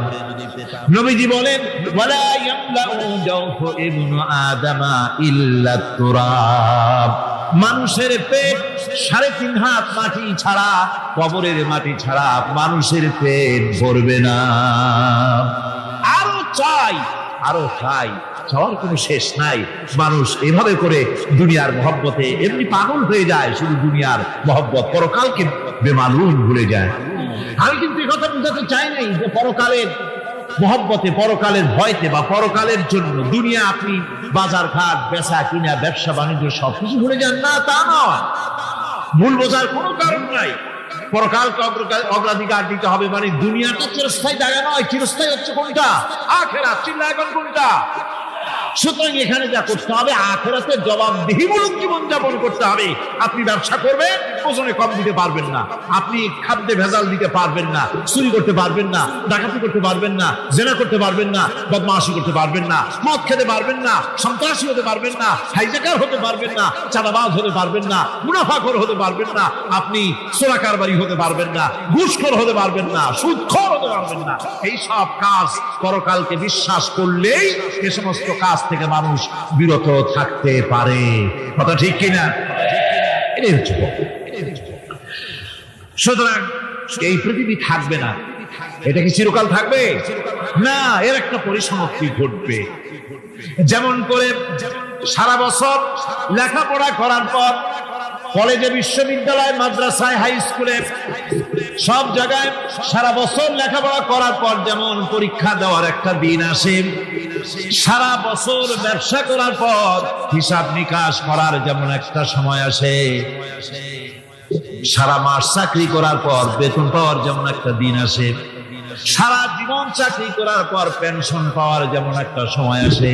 নবীজি বলেন, ওয়ালা ইয়ামলাউ জাওফু ইবনু আদামা ইল্লা তুরাব। মানুষের পেট 3.5 হাত মাটি ছাড়া, কবরের মাটি ছাড়া মানুষের পেট ভরবে না। আরো চাই, আরো চাই, চাওয়ার কোনো শেষ নাই। মানুষ এভাবে করে দুনিয়ার মহব্বতে এমনি পাগল হয়ে যায়, শুধু দুনিয়ার মহব্বত, পরকালকে বেমালুম ভুলে যায়। আমি কিন্তু এই কথা বুঝাতে চাই নাই যে পরকালের মহব্বতে, পরকালের ভয়তে বা পরকালের জন্য দুনিয়া আপনি বাজার ঘাট, বেচা কিনা, ব্যবসা বাণিজ্য সবকিছু ভুলে যান, না তা নয়। ভুল বোঝার কোনো কারণ নাই। পরকালকে অগ্রাধিকার দিতে হবে, মানে দুনিয়াটা চিরস্থায়ী জায়গা নয়। চিরস্থায়ী হচ্ছে কোনটা? আখিরাত। চিন্তা এখন কোনটা? সুতরাং এখানে যা করতে হবে, আখিরাতের জবাবদিহিমূলক জীবন যাপন করতে হবে। আপনি ব্যবসা করবেন, ওজনে কম দিতে পারবেন না। আপনি খাদ্যে ভেজাল দিতে পারবেন না, চুরি করতে পারবেন না, ডাকাতি করতে পারবেন না, জেনা করতে পারবেন না, বদমাশি করতে পারবেন না, মদ খেতে পারবেন না, সন্ত্রাসী হতে পারবেন না, হাইজ্যাকার হতে পারবেন না, চাঁদাবাজ হতে পারবেন না, মুনাফাখোর হতে পারবেন না, আপনি চোরাকারবারি হতে পারবেন না, ঘুষখোর হতে পারবেন না, সুদখোর হতে পারবেন না। এই সব কাজ পরকালকে বিশ্বাস করলেই এ সমস্ত কাজ থেকে মানুষ বিরত থাকতে পারে। কথা ঠিক কিনা? সুতরাং এই পৃথিবী থাকবে না, এটা কি চিরকাল থাকবে? না, এর একটা পরিসমাপ্তি ঘটবে। যেমন করে সারা বছর লেখাপড়া করার পর কলেজে, বিশ্ববিদ্যালয়, মাদ্রাসায়, হাই স্কুলে, সব জায়গায় সারা বছর লেখাপড়া করার পর যেমন পরীক্ষা দেওয়ার একটা দিন আসে, সারা বছর ব্যবসা করার পর হিসাব নিকাশ করার যেমন একটা সময় আসে, সারা মাস চাকরি করার পর বেতন পাওয়ার যেমন একটা দিন আসে, সারা জীবন চাকরি করার পর পেনশন পাওয়ার যেমন একটা সময় আসে,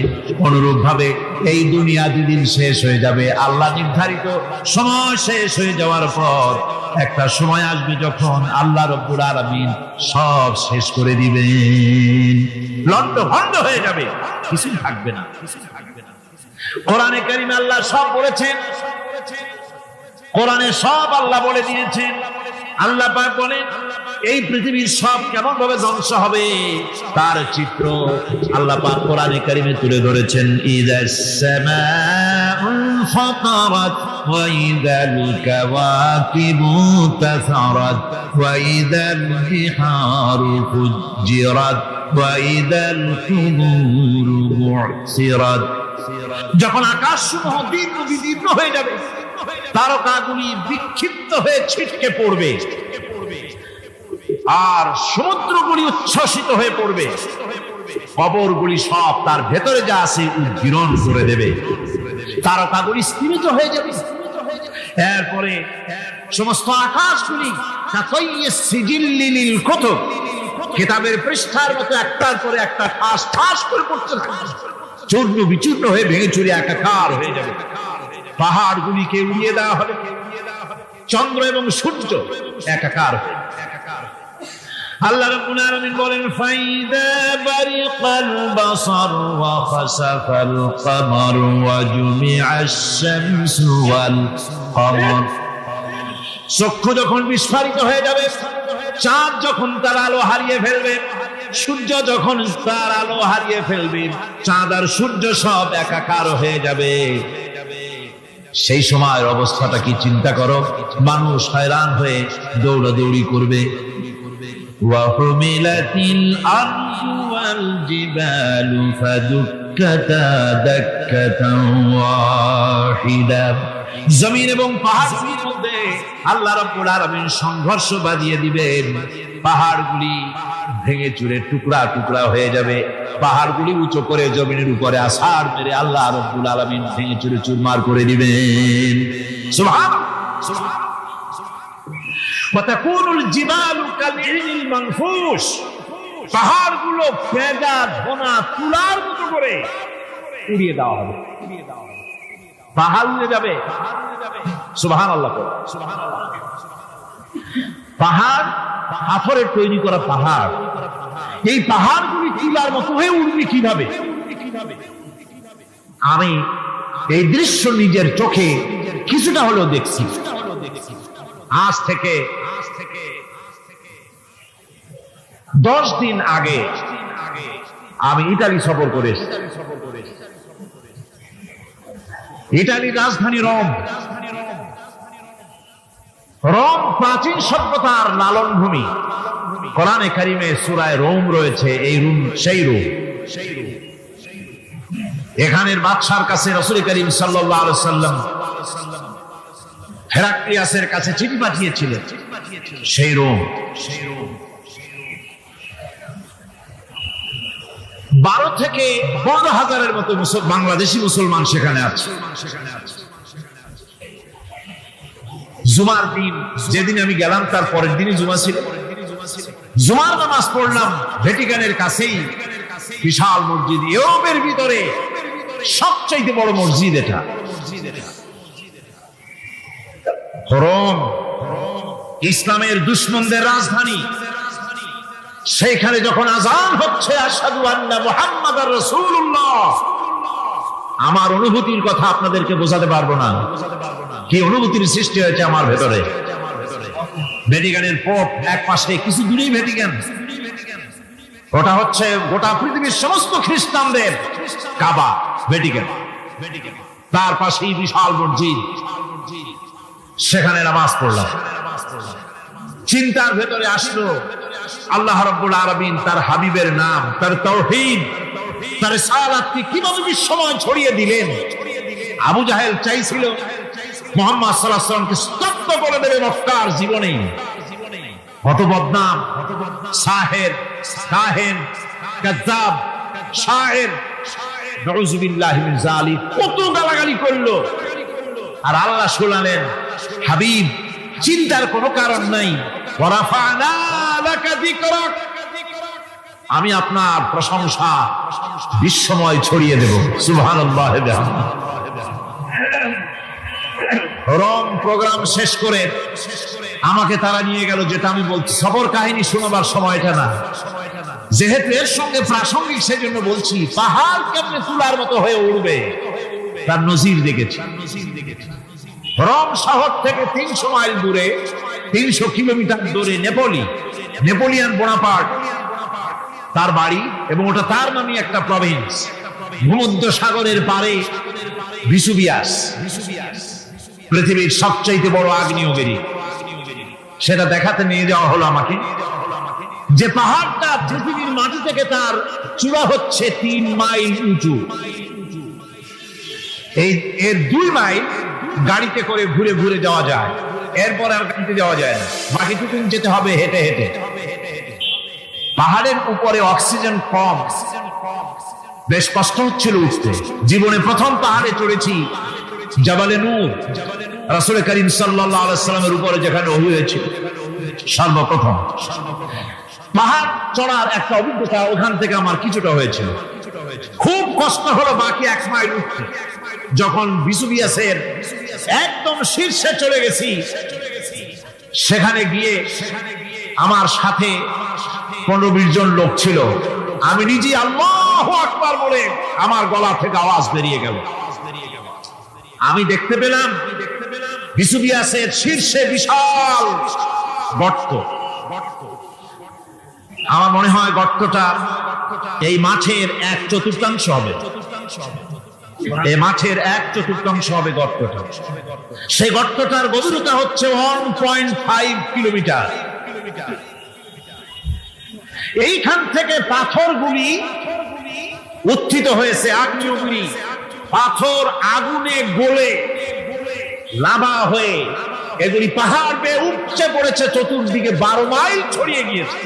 অনুরূপ ভাবে এই দুনিয়া যেদিন শেষ হয়ে যাবে, আল্লাহ নির্ধারিত সময় শেষ হয়ে যাওয়ার পর একটা সময় আসবে যখন আল্লাহ রব্বুল আলামিন সব শেষ করে দিবেন, লন্ডভন্ড হয়ে যাবে, কিছু থাকবে না। কোরআনে কারিমে আল্লাহ সব বলেছেন, কোরআনে সব আল্লাহ বলে দিয়েছেন। আল্লাহ পাক বলেন এই পৃথিবীর সব কেমন ভাবে ধ্বংস হবে তার চিত্র আল্লাহ পাক কোরআনে কারিমে তুলে ধরেছেন। ইযাস সামাউল ফাতারাত ওয়া ইযাল কাওয়াকিবু তাসারাত ওয়া ইযাল বিহারু ফুজ্জিরাত ওয়া ইযাল কুবুরু বু'সিরাত। যখন আকাশসমূহ দীর্ঘ বিদীর্ণ হয়ে যাবে, তারকাগুলি বিক্ষিপ্ত হয়ে ছিটকে পড়বে, আর সমুদ্রগুলি উচ্ছ্বসিত হয়ে পড়বে, কবরগুলি সব তার ভেতরে যা আছে উদ্গীরণ করে দেবে, তারকাগুলি স্থিমিত হয়ে যাবে। এরপরে সমস্ত আকাশগুলি কিতাবের পৃষ্ঠার মতো একটার পরে একটা ঠাস ঠাস করে পড়তে থাকবে, চূর্ণ বিচূর্ণ হয়ে ভেঙে চুরে একাকার হয়ে যাবে। পাহাড়গুলিকে উড়িয়ে দেওয়া হবে, চন্দ্র এবং সূর্য একাকার হয়ে। আল্লাহ রাব্বুল আলামিন বলেন ফাইদা বারিকাল বাসার ওয়া খাসাফাল কমার ওয়া জুমিআশ শামসু ওয়াল কমার। চক্ষু যখন বিস্ফারিত হয়ে যাবে, চাঁদ যখন তার আলো হারিয়ে ফেলবে, সূর্য যখন তার আলো হারিয়ে ফেলবে, চাঁদ আর সূর্য সব একাকার হয়ে যাবে, সেই সময়ের অবস্থাটা কি চিন্তা করো। মানুষ হয়রান হয়ে দৌড়াদৌড়ি করবে। ওয়াহুমিলাতিল আরদু ওয়াল জিবালু ফাদুক্কাতা দাক্কাতান ওয়াহিদা। জমিন এবং পাহাড়গুলির মধ্যে আল্লাহ রাব্বুল আলামিন সংঘর্ষ বাঁধিয়ে দিবেন, পাহাড়গুলি ভেঙে চুরে টুকরা টুকরা হয়ে যাবে, পাহাড়গুলি উঁচু করে জমিনের উপরে আছাড় মেরে আল্লাহ রাব্বুল আলামিন ভেঙে চুরে চুরমার করে দিবেন। সুবহানাল্লাহ, সুবহানাল্লাহ। ওয়া তাকুনুল জিবালু কালইনিল মানফুস। পাহাড়গুলো ভেজা ধোনা তুলার মতো করে উড়িয়ে দেওয়া হবে, পাহাড় উড়ে যাবে। সুবহানাল্লাহ, সুবহানাল্লাহ। পাহাড় পাথরের তৈরি করা পাহাড়, এই পাহাড়গুলি তুলার মতো হয়ে উড়বে কিভাবে? আমি এই দৃশ্য নিজের চোখে কিছুটা হলেও দেখছি। আজ থেকে 10 দিন আগে আমি ইতালি সফর করে এসেছি। ইতালির রাজধানী রোম। রোম প্রাচীন সভ্যতার লালন ভূমি। কোরআনে কারিমে সূরা রোম রয়েছে, এই রোম সেই রোম। এখানের বাদশার কাছে রাসূল করিম সাল্লাল্লাহু আলাইহি ওয়াসাল্লাম হেরাক্লিয়াসের কাছে চিঠি পাঠিয়েছিলেন, সেই রোম। 12 থেকে 15,000-এর মতো বাংলাদেশি মুসলমান সেখানে আছে। জুমার দিন, যেদিন আমি গেলাম তার পরের দিনই জুমা ছিল। জুমার নামাজ পড়লাম ভ্যাটিকানের কাছেই বিশাল মসজিদ, ইউরোপের ভিতরে সবচেয়ে বড় মসজিদ এটা। রোম ইসলামের দুশমনদের রাজধানী। সেইখানে যখন আযান হচ্ছে আশহাদু আন্না মুহাম্মাদার রাসূলুল্লাহ, আমার অনুভূতির কথা আপনাদেরকে বোঝাতে পারবো না, কি অনুভূতির সৃষ্টি হয়েছে আমার ভেতরে। ভ্যাটিকানের পোপ এক পাশে, কিছু দূরেই ভ্যাটিকান, ওটা হচ্ছে গোটা পৃথিবীর সমস্ত খ্রিস্টানদের কাবা, ভ্যাটিকান। তার পাশেই বিশাল মসজিদ, সেখানে নামাজ পড়লাম। চিন্তার ভেতরে আসলো আল্লাহ রাব্বুল আলামিন তার হাবিবের নাম, তার তাওহীদ, তার রিসালাতকে কিভাবে বিশ্বময় ছড়িয়ে দিলেন। আবু জাহেল চাইছিল মুহাম্মদ সাল্লাল্লাহু আলাইহি ওয়াসাল্লামকে স্তব্ধ করে দেবে মক্কার জীবনেই। কত বদনাম, সাহের, কাহেন, কাযযাব, শায়ের, নাউযুবিল্লাহি মিন যালিক, কত গালাগালি করলো। আর আল্লাহ শোনালেন, হাবিব চিন্তার কোনো কারণ নাই, ওয়ারাফা'না লাকা যিকরাক, আমি আপনার প্রশংসা বিশ্বময় ছড়িয়ে দেব। সুবহানাল্লাহ। রোম প্রোগ্রাম শেষ করে আমাকে তারা নিয়ে গেল, যেটা আমি বলছি সফর কাহিনী শোনাবার সময়টা না, যেহেতু এর সঙ্গে প্রাসঙ্গিক সেজন্য বলছি। পাহাড় কেমনে তুলার মতো হয়ে উঠবে তার নজির দেখেছি। রোম শহর থেকে 300 মাইল দূরে, 300 কিলোমিটার দূরে নেপোলিয়ান বোনাপার্ট তার বাড়ি, এবং ওটা তার নামে একটা প্রভিন্স। ভূমধ্য সাগরের পারে ভিসুভিয়াস, পৃথিবীর সবচেয়ে বড় আগ্নেয়গিরি, সেটা দেখাতে নিয়ে যাওয়া হলো আমাকে। যে পাহাড়টা পৃথিবীর মাটি থেকে তার চূড়া হচ্ছে 3 মাইল উঁচু, এর 2 মাইল গাড়িতে করে ঘুরে ঘুরে যাওয়া যায়, এরপর আর গাড়িতে যাওয়া যায় না, বাকিটুকু যেতে হবে হেঁটে হেঁটে। পাহাড়ের উপরে অক্সিজেন কম, বেশ কষ্ট হচ্ছিল উঠতে। জীবনে প্রথম পাহাড়ে চড়েছি, জাবালে নূর, রাসূল করিম সাল্লাল্লাহু আলাইহি ওয়াসাল্লামের উপরে যেখানে ওহী হয়েছিল সর্বপ্রথম। পাহাড় চড়ার একটা অভিজ্ঞতা ওখান থেকে আমার কিছুটা হয়েছিল। খুব কষ্ট হলো বাকি 1 মাইল উঠতে। যখন ভিসুভিয়াসের একদম শীর্ষে চলে গেছি, সেখানে গিয়ে আমার সাথে 15-20 জন লোক ছিল। আমি নিজে আল্লাহু আকবার বলে আমার গলা থেকে আওয়াজ বেরিয়ে গেল। আমি দেখতে পেলাম ভিসুভিয়াসের শীর্ষে বিশাল গর্ত। আমার মনে হয় গর্তটা এই মাঠের 1/4 হবে। এই মাঠের 1/4 হবে গর্তটা। সেই গর্তটার গভীরতা হচ্ছে 1.5 কিলোমিটার। এইখান থেকে পাথরগুলি উত্থিত হয়েছে, আগ্নেয়গিরি পাথর আগুনে গলে লাভা হয়ে এগুলি পাহাড় বেয়ে উপচে পড়েছে, চতুর্দিকে 12 মাইল ছড়িয়ে গিয়েছে।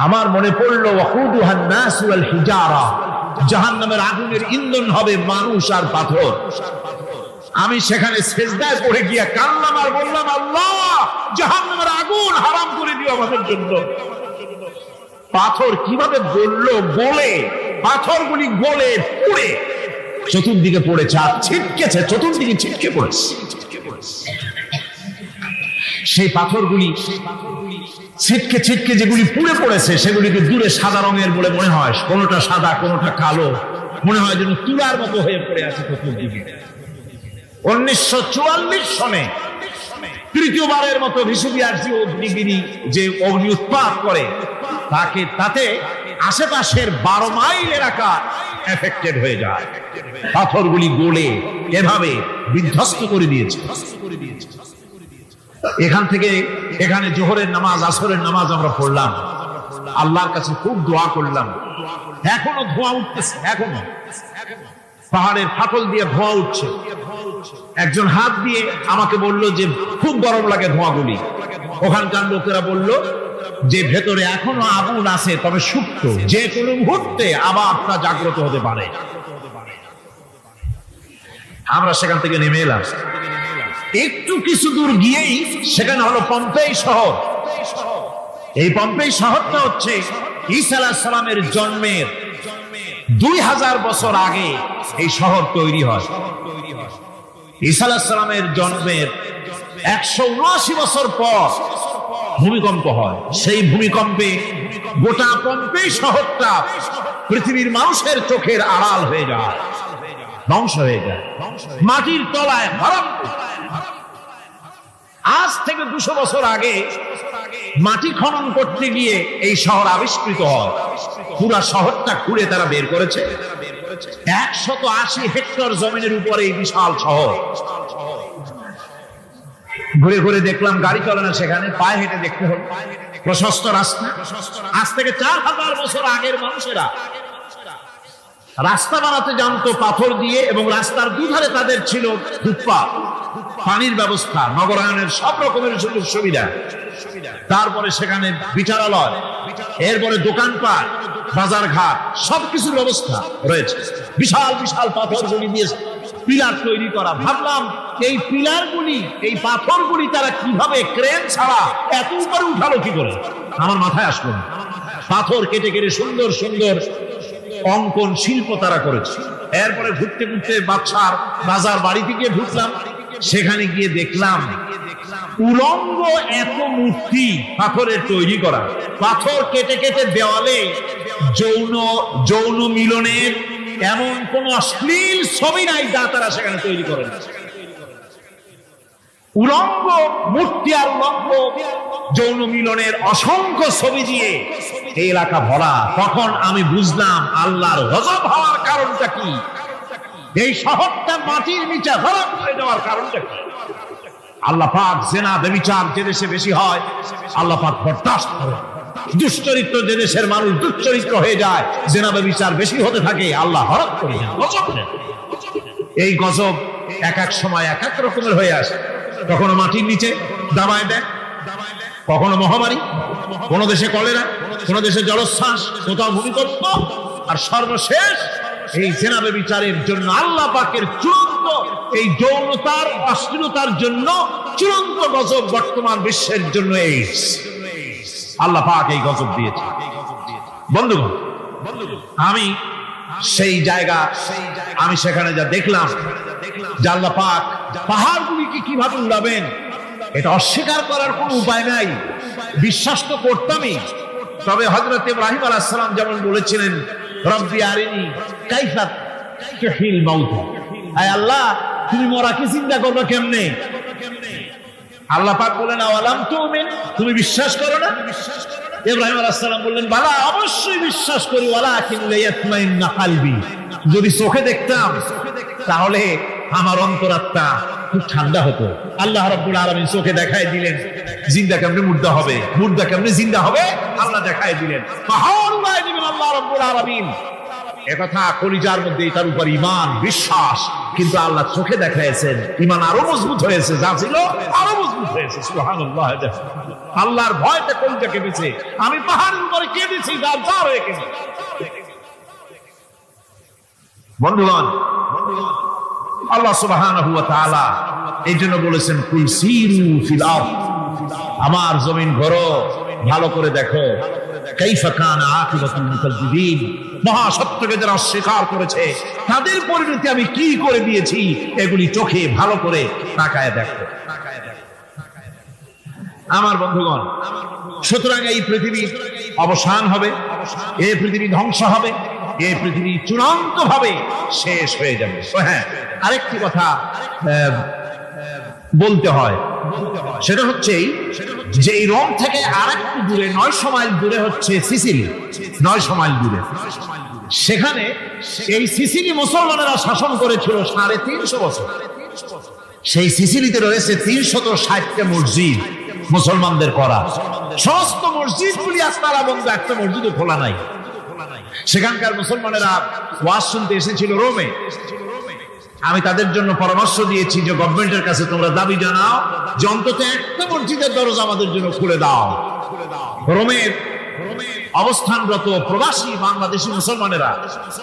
আমার মনে পড়লো ওয়াকুদুহান নাস ওয়াল হিজারা, জাহান্নামের আগুনের ইন্ধন হবে মানুষ আর পাথর। আমি সেখানে সেজদায় পড়ে গিয়ে কান্নাম আর বললাম, আল্লাহ জাহান্নামের আগুন হারাম করে দিও আমাদের জন্য। পাথর কিভাবে গললো, গলে পাথরগুলি গলে পুড়ে চতুর্দিকে পড়েছে, আর ছিটকেছে, চতুর্দিকে ছিটকে পড়েছে। সেই পাথরগুলি ছিটকে ছিটকে যেগুলি পুড়ে পড়েছে, সেগুলিকে দূরে সাদা রঙের বলে মনে হয়, কোনোটা সাদা কোনোটা কালো, মনে হয় যেন তুলার মতো হয়ে পড়ে আছে চতুর্দিকে। 1944 সনে তৃতীয়বারের মতো ভিসুভিয়াস অগ্নিগিরি যে অগ্নি উৎপাত করে, তাতে আশেপাশের 12 মাইল এলাকা এফেক্টেড হয়ে যায়। পাথরগুলি গলে এভাবে বিধ্বস্ত করে দিয়েছে। এখান থেকে এখানে জোহরের নামাজ, আসরের নামাজ আমরা পড়লাম, আল্লাহর কাছে খুব দোয়া করলাম। এখনো ধোঁয়া উঠতেছে, এখনো পাহাড়ের ফাটল দিয়ে ধোঁয়া উঠছে। একজন হাত দিয়ে আমাকে বলল যে খুব গরম লাগে ধোঁয়াগুলি। ওখানকার লোকেরা বলল যে ভেতরে এখনো আগুন আছে, তবে সুপ্ত, যে কোনো মুহূর্তে আবার তা জাগ্রত হতে পারে। আমরা সেখান থেকে নেমে এলাম। একটু কিছু দূর গিয়েই সেখানে হলো পম্পেই শহর। এই পম্পেই শহরটা হচ্ছে ঈসা আলাইহিস সালামের জন্মের 2000 বছর আগে এই শহর তৈরি হয়। ঈসা আলাইহিস সালামের জন্মের 179 বছর পর ভূমিকম্প হয়। সেই ভূমিকম্পে গোটা পম্পেই শহরটা পৃথিবীর মানুষের চোখের আড়াল হয়ে যায়, ধ্বংস হয়ে যায়, মাটির তলায় হারাম। আজ থেকে 200 বছর আগে মাটি খনন করতে গিয়ে এই শহর আবিষ্কৃত হয়। পুরা শহরটা ঘুরে তারা বের করেছে 180 হেক্টর জমিনের উপরে এই বিশাল শহর। ঘুরে ঘুরে দেখলাম, গাড়ি চলে না সেখানে, পায়ে হেঁটে দেখতে হলো। প্রশস্ত রাস্তা। আজ থেকে 4000 বছর আগের মানুষেরা রাস্তা বানাতে জানতো পাথর দিয়ে, এবং রাস্তার দুধারে তাদের ছিল ফুটপাত, পানির ব্যবস্থা, নগরায়নের সব রকমের সুযোগ সুবিধা। তারপরে সেখানে বিচারালয়, এরপরে দোকানপাট, বাজার ঘাট, সবকিছুর ব্যবস্থা রয়েছে। বিশাল বিশাল পাথরগুলি দিয়ে পিলার তৈরি করা। ভাবলাম এই পিলারগুলি, এই পাথরগুলি তারা কিভাবে ক্রেন ছাড়া এত উপরে উঠালো কি করে, আমার মাথায় আসলো না। পাথর কেটে কেটে সুন্দর সুন্দর অঙ্কন শিল্প তারা করেছে। এরপরে ঘুরতে ঘুরতে বাদশার রাজার বাড়িতে গিয়ে ঢুকলাম। সেখানে গিয়ে দেখলাম উলঙ্গ এত মূর্তি পাথরের তৈরি করা। পাথর কেটে কেটে দেওয়ালে যৌন মিলনের এমন কোন অশ্লীল ছবি নাই যা তারা সেখানে তৈরি করেন। উলঙ্গ মূর্তি আর উলঙ্গ যৌন মিলনের অসংখ্য ছবি দিয়ে এই এলাকা ভরা। তখন আমি বুঝলাম আল্লাহর গজব হওয়ার কারণটা কি, এই শহরটা মাটির নিচে হারাম হয়ে যাওয়ার কারণটা কি। আল্লাহ পাক জেনা ব্যভিচার যে দেশে বেশি হয় আল্লাহ পাক বরদাস্ত করে। দুশ্চরিত্র যে দেশের মানুষ দুশ্চরিত্র হয়ে যায়, জেনা ব্যভিচার বেশি হতে থাকে, আল্লাহ হরক করে দেন, গজব দেন। এই গজব এক এক সময় এক এক রকমের হয়ে আসে। কখনো মাটির নিচে দাবায় দেয়, কখনো মহামারী, কোন দেশে কলেরা, কোন দেশে জলোচ্ছ্বাস, কোথাও ভূমিকম্প, আর সর্বশেষ এই জেনা ব্যভিচারের জন্য আল্লাহ পাকের চূড়ান্ত এই যৌনতার অশ্লীলতার জন্য চূড়ান্ত গজব বর্তমান বিশ্বের জন্য এইডস। আল্লাহ পাক এই গজব দিয়েছে। বন্ধুগণ, আমি সেই জায়গা, আমি সেখানে যা দেখলাম, যে আল্লাহ পাক পাহাড়গুলিকে কিভাবে উড়াবেন এটা অস্বীকার করার কোনো উপায় নাই। বিশ্বাস তো করতামই, তবে হযরত ইব্রাহিম আলাইহিস সালাম যেমন বলেছিলেন, রব্বি আরিনি কাইফা তুহিল মাউত, আয় আল্লাহ তুমি মরাকে চিন্তা করবে কেমনে। আল্লাহ পাক বলেন আওয়ালাম তুমিন, তুমি বিশ্বাস করো না? ইব্রাহিম আলাইহিস সালাম বললেন বালা, অবশ্যই বিশ্বাস করি, ওয়ালাকিন লিয়াতমাইন্না কলবি, যদি চোখে দেখতাম তাহলে আমার অন্তরাত্মা খুব ঠান্ডা হতো। আল্লাহ রাব্বুল আলামিন চোখে দেখায় দিলেন জিন্দা কেমনে মুর্দা হবে, মুর্দা কেমনে জিন্দা হবে, আল্লাহ দেখায় দিলেন। পাহাড় উড়ায় দিবেন আল্লাহ রাব্বুল আলামিন। একথা কলিজার মধ্যে তার উপর ঈমান বিশ্বাস, কিন্তু আল্লাহ চোখে দেখাইছেন, ঈমান আরো মজবুত হয়েছে, যা ছিল আরো মজবুত হয়েছে। সুবহানাল্লাহ। আল্লাহর ভয়তে কলিজা কেঁদেছে। আমি পাহাড়ের উপরে কেঁদেছি, যার যা হয়ে কেঁদে। বন্ধুগণ, আল্লাহ সুবহানাহু ওয়া তাআলা এই জন্য বলেছেন কুল সিরু ফিল আরদ, আমার জমিন ঘোরো, ভালো করে দেখো, কাইফা কানা আকিবাতুল মুকাজ্জিবিন, মহা সত্যকে যারা অস্বীকার করেছে তাদের পরিণতি আমি কি করে দিয়েছি, এগুলি চোখে ভালো করে তাকায় দেখো। আমার বন্ধুগণ, সুতরাং এই পৃথিবীর অবসান হবে, এই পৃথিবী ধ্বংস হবে, এই পৃথিবী চূড়ান্ত ভাবে শেষ হয়ে যাবে। হ্যাঁ, আরেকটি কথা বলতে হয়, সেটা হচ্ছে যে এই রোম থেকে আরেকটু দূরে 900 মাইল দূরে হচ্ছে সিসিলি। 900 মাইল দূরে সেখানে এই সিসিলি মুসলমানেরা শাসন করেছিল 350 বছর। সেই সিসিলিতে রয়েছে 360টা মসজিদ মুসলমানদের করা। সমস্ত মসজিদগুলি আজ তালা বন্ধ, একটা মসজিদও খোলা নাই। সেখানকার মুসলমানেরা ওয়াজ শুনতে এসেছিল রোমে। আমি তাদের জন্য পরামর্শ দিয়েছি যে গভর্নমেন্টের কাছে তোমরা দাবি জানাও যে অন্তত একটা মসজিদের দরজা আমাদের জন্য খুলে দাও। রোমের অবস্থানরত প্রবাসী বাংলাদেশি মুসলমানেরা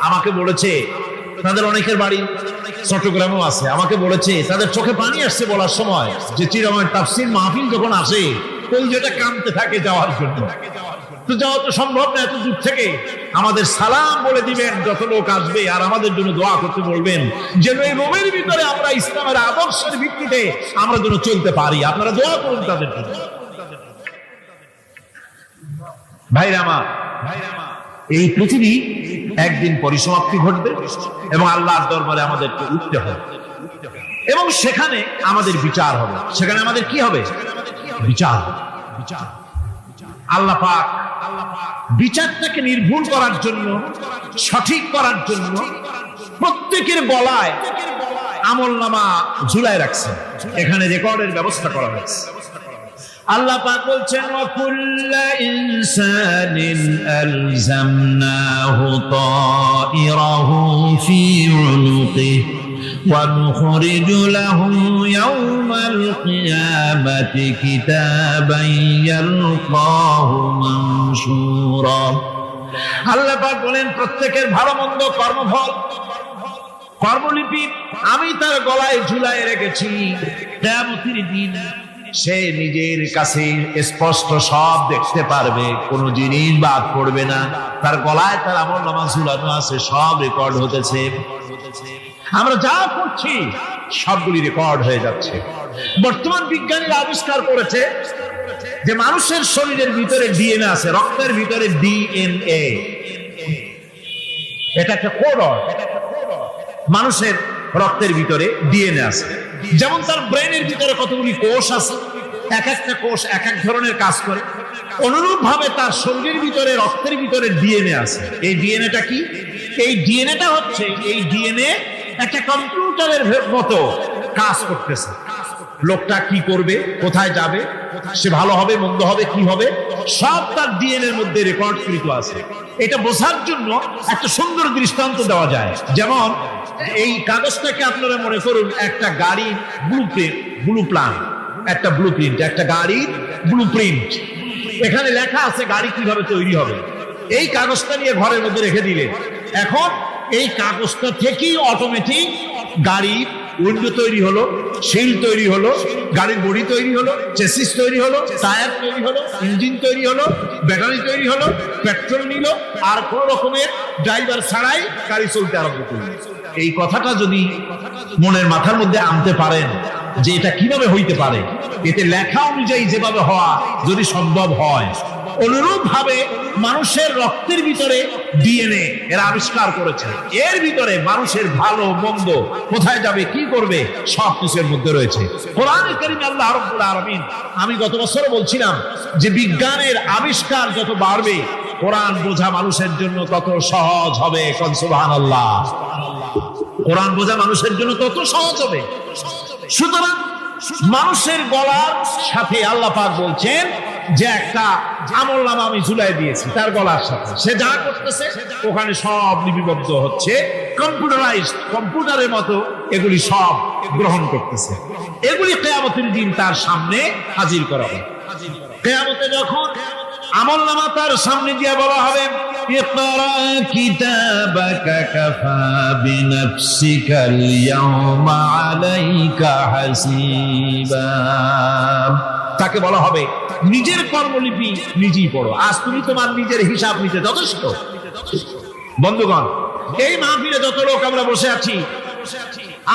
আমাকে বলেছে, তাদের অনেকের বাড়ি চট্টগ্রামেও আছে, আমাকে বলেছে তাদের চোখে পানি আসছে বলার সময় যে চিরময় তাফসীর মাহফিল যখন আসে কলিজাটা কাঁদতে থাকে যাওয়ার জন্য। তো যাওয়া তো সম্ভব না এত দূর থেকে, আমাদের সালাম বলে দিবেন যত লোক আসবে, আর আমাদের জন্য দোয়া করতে বলবেন যেন এই রোমের ভিতরে আমরা ইসলামের আদর্শের ভিত্তিতে আমরা যেন চলতে পারি। আপনারা দোয়া করুন তাদের জন্য। ভাইরা আমার, এই পৃথিবী একদিন পরিসমাপ্তি ঘটবে এবং আল্লাহর দরবারে আমাদেরকে উঠতে হবে এবং সেখানে আমাদের বিচার হবে। সেখানে আমাদের কি হবে? বিচার। আল্লাহ পাক বিচারটাকে নির্ভুল করার জন্য, সঠিক করার জন্য প্রত্যেকের গলায় আমলনামা ঝুলায় রাখছেন। এখানে রেকর্ডের ব্যবস্থা করা হয়েছে। আল্লাহ পাক বলছেন ওয়া কুল্লা ইনসানিন আলজামনাহু তাইরাহু ফি উনুকিহি ওয়া নুখরিজু লাহু ইয়াওমাল কিয়ামাতি কিতাবান ইয়ালকাহু মানশুরা। আল্লাহ পাক বলেন প্রত্যেকের ভালো মন্দ কর্মফল, কর্মলিপি আমি তার গলায় ঝুলায় রেখেছি। কিয়ামতের দিন সে নিজের কাছে স্পষ্ট সব দেখতে পারবে, কোনো জিনিস বাদ পড়বে না। তার গলায় তার আমলনামা ঝুলানো আছে, সব রেকর্ড হতেছে। আমরা যা করছি সবগুলি রেকর্ড হয়ে যাচ্ছে। বর্তমান বিজ্ঞানীরা আবিষ্কার করেছে যে মানুষের শরীরের ভিতরে ডিএনএ আছে, রক্তের ভিতরে ডিএনএ। এটা একটা কোড। মানুষের রক্তের ভিতরে ডিএনএ আছে। যেমন তার ব্রেনের ভিতরে কতগুলি কোষ আছে, এক একটা কোষ এক এক ধরনের কাজ করে, অনুরূপ ভাবে তার শরীরের ভিতরে রক্তের ভিতরে ডিএনএ আছে। এই ডিএনএটা কি? এই ডিএনএটা হচ্ছে, এই ডিএনএ একটা কম্পিউটারের মতো কাজ করতেছে। লোকটা কি করবে, কোথায় যাবে, সে ভালো হবে মন্দ হবে কি হবে, সব তার ডিএনএ এর মধ্যে রেকর্ডকৃত আছে। এটা বোঝার জন্য একটা সুন্দর দৃষ্টান্ত দেওয়া যায়। যেমন এই কাগজটাকে আপনারা মনে করুন একটা গাড়ির ব্লুপ্রিন্ট, একটা ব্লুপ্রিন্ট, একটা গাড়ির ব্লুপ্রিন্ট। এখানে লেখা আছে গাড়ি কিভাবে তৈরি হবে। এই কাগজটা নিয়ে ঘরের মধ্যে রেখে দিলেন। এখন এই কাগজটা থেকেই অটোমেটিক গাড়ির উইন্ডো তৈরি হলো, শিল তৈরি হলো, গাড়ির বডি তৈরি হলো, চেসিস তৈরি হলো, টায়ার তৈরি হলো, ইঞ্জিন তৈরি হলো, ব্যাটারি তৈরি হলো, পেট্রোল নিল, আর কোন রকমের ড্রাইভার ছাড়াই গাড়ি চলতে আরম্ভ করলো। এই কথাটা যদি মনের মাথার মধ্যে আনতে পারেন যে এটা কিভাবে হইতে পারে, এতে লেখা অনুযায়ী যেভাবে হওয়া যদি সম্ভব হয়, অনুরূপ ভাবে মানুষের রক্তের ভিতরে ডিএনএ এরা আবিষ্কার করেছে। এর ভিতরে মানুষের ভালো মন্দ, কোথায় যাবে কি করবে, সব কিছুর মধ্যে রয়েছে। কোরআনে কারীমে আল্লাহ রাব্বুল আলামিন, আমি গত বছর বলছিলাম যে বিজ্ঞানের আবিষ্কার যত বাড়বে কোরআন বোঝা মানুষের জন্য তত সহজ হবে। সুবহানাল্লাহ। কোরআন বোঝা মানুষের জন্য তত সহজ হবে। সুতরাং মানুষের গলার সাথে আল্লাহ পাক বলছেন যে একটা আমলনামা আমি ঝুলাই দিয়েছি তার গলার সাথে, সে যা করতেছে ওখানে সব লিপিবদ্ধ হচ্ছে, কম্পিউটারাইজড, কম্পিউটারের মতো এগুলি সব গ্রহণ করতেছে। এগুলি কিয়ামতের দিন তার সামনে হাজির করা হবে। কিয়ামতে যখন আমলনামা তার সামনে দিয়ে বলা হবে ইকরা কিতাবাকা কাফা বিনাফসিকাল ইয়াওমা আলাইকা হাসিবা, তাকে বলা হবে নিজের কর্মলিপি নিজেই পড়ো, আজ তুমি তোমার নিজের হিসাব নিতে যথেষ্ট। বন্ধুগণ, এই মাহফিলে যত লোক আমরা বসে আছি,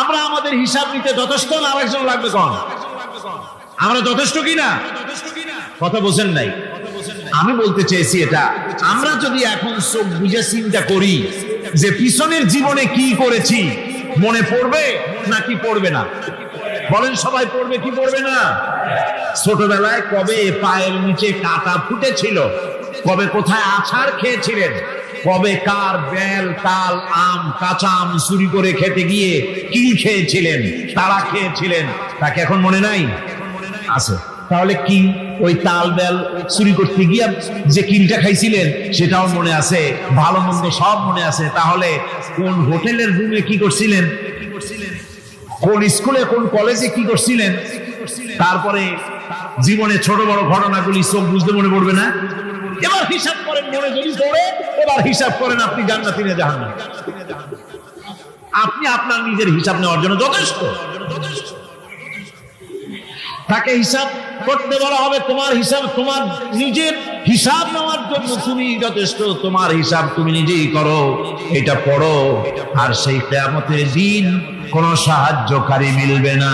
আমরা আমাদের হিসাব নিতে যথেষ্ট না আরেকজন লাগবে? কোন আমরা যথেষ্ট কিনা? কথা বোঝেন নাই। আমি বলতে চেয়েছি এটা, আমরা যদি এখন চোখ বুঝে চিন্তা করি যে পিছনের জীবনে কি করেছি, মনে পড়বে নাকি পড়বে না? বলেন সবাই পড়বে কি পড়বে না? ছোটবেলায় কবে পায়ের নিচে কাঁটা ফুটেছিল, কবে কোথায় আছাড় খেয়েছিলেন, কবে কার বেল, তাল, আম, কাঁচা আম চুরি করে খেতে গিয়ে কি খেয়েছিলেন, তারা খেয়েছিলেন, তাকে এখন মনে নাই? আছে। তাহলে কি ওই তাল বেল চুরি করতে গিয়ে যে কিলটা খাইছিলেন সেটাও মনে আছে, ভালো মন্দ সব মনে আছে। তাহলে কোন হোটেলের রুমে কি করছিলেন, কোন স্কুলে কোন কলেজে কি করছিলেন, তারপরে জীবনে ছোট বড় ঘটনাগুলি চোখ বুঝতে মনে পড়বে না? এবার হিসাব করেন, মনে যদি পড়ে এবার হিসাব করেন আপনি জান্নাতি না জাহান্নামী। আপনি আপনার নিজের হিসাব নেওয়ার জন্য যথেষ্ট। তাকে হিসাব করতে বলা হবে, তোমার হিসাব, তোমার নিজের হিসাব নেওয়ার জন্য তুমি যথেষ্ট, তোমার হিসাব তুমি নিজেই করো, এটা পড়ো। আর সেই কিয়ামতের দিন কোন সাহায্যকারী মিলবে না।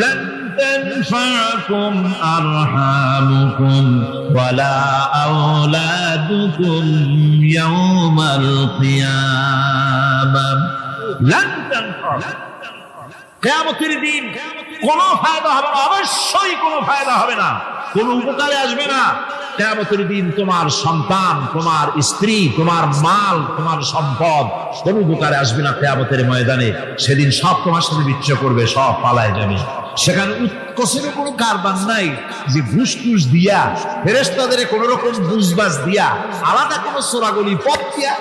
لن تنفعكم أرحامكم ولا أولادكم يوم القيامة لن تنفعكم কিয়ামতের দিন কোনো ফায়দা হবে না, অবশ্যই কোনো ফায়দা হবে না, কোনো উপকারে আসবে না। কিয়ামতের দিন তোমার সন্তান, তোমার স্ত্রী, তোমার মাল, তোমার সম্পদ কোনো উপকারে আসবে না। কিয়ামতের ময়দানে সেদিন সব তোমার সাথে বিচ্ছ করবে, সব পালায় যাবে। সেখানে উৎকোচের কোনো কারবার নাই যে ঘুষ টুস দিয়া, ফেরেশতাদের কোন রকম বুঝবাজ দিয়া, আলাদা কোনো চোরাগলি পথ দিয়া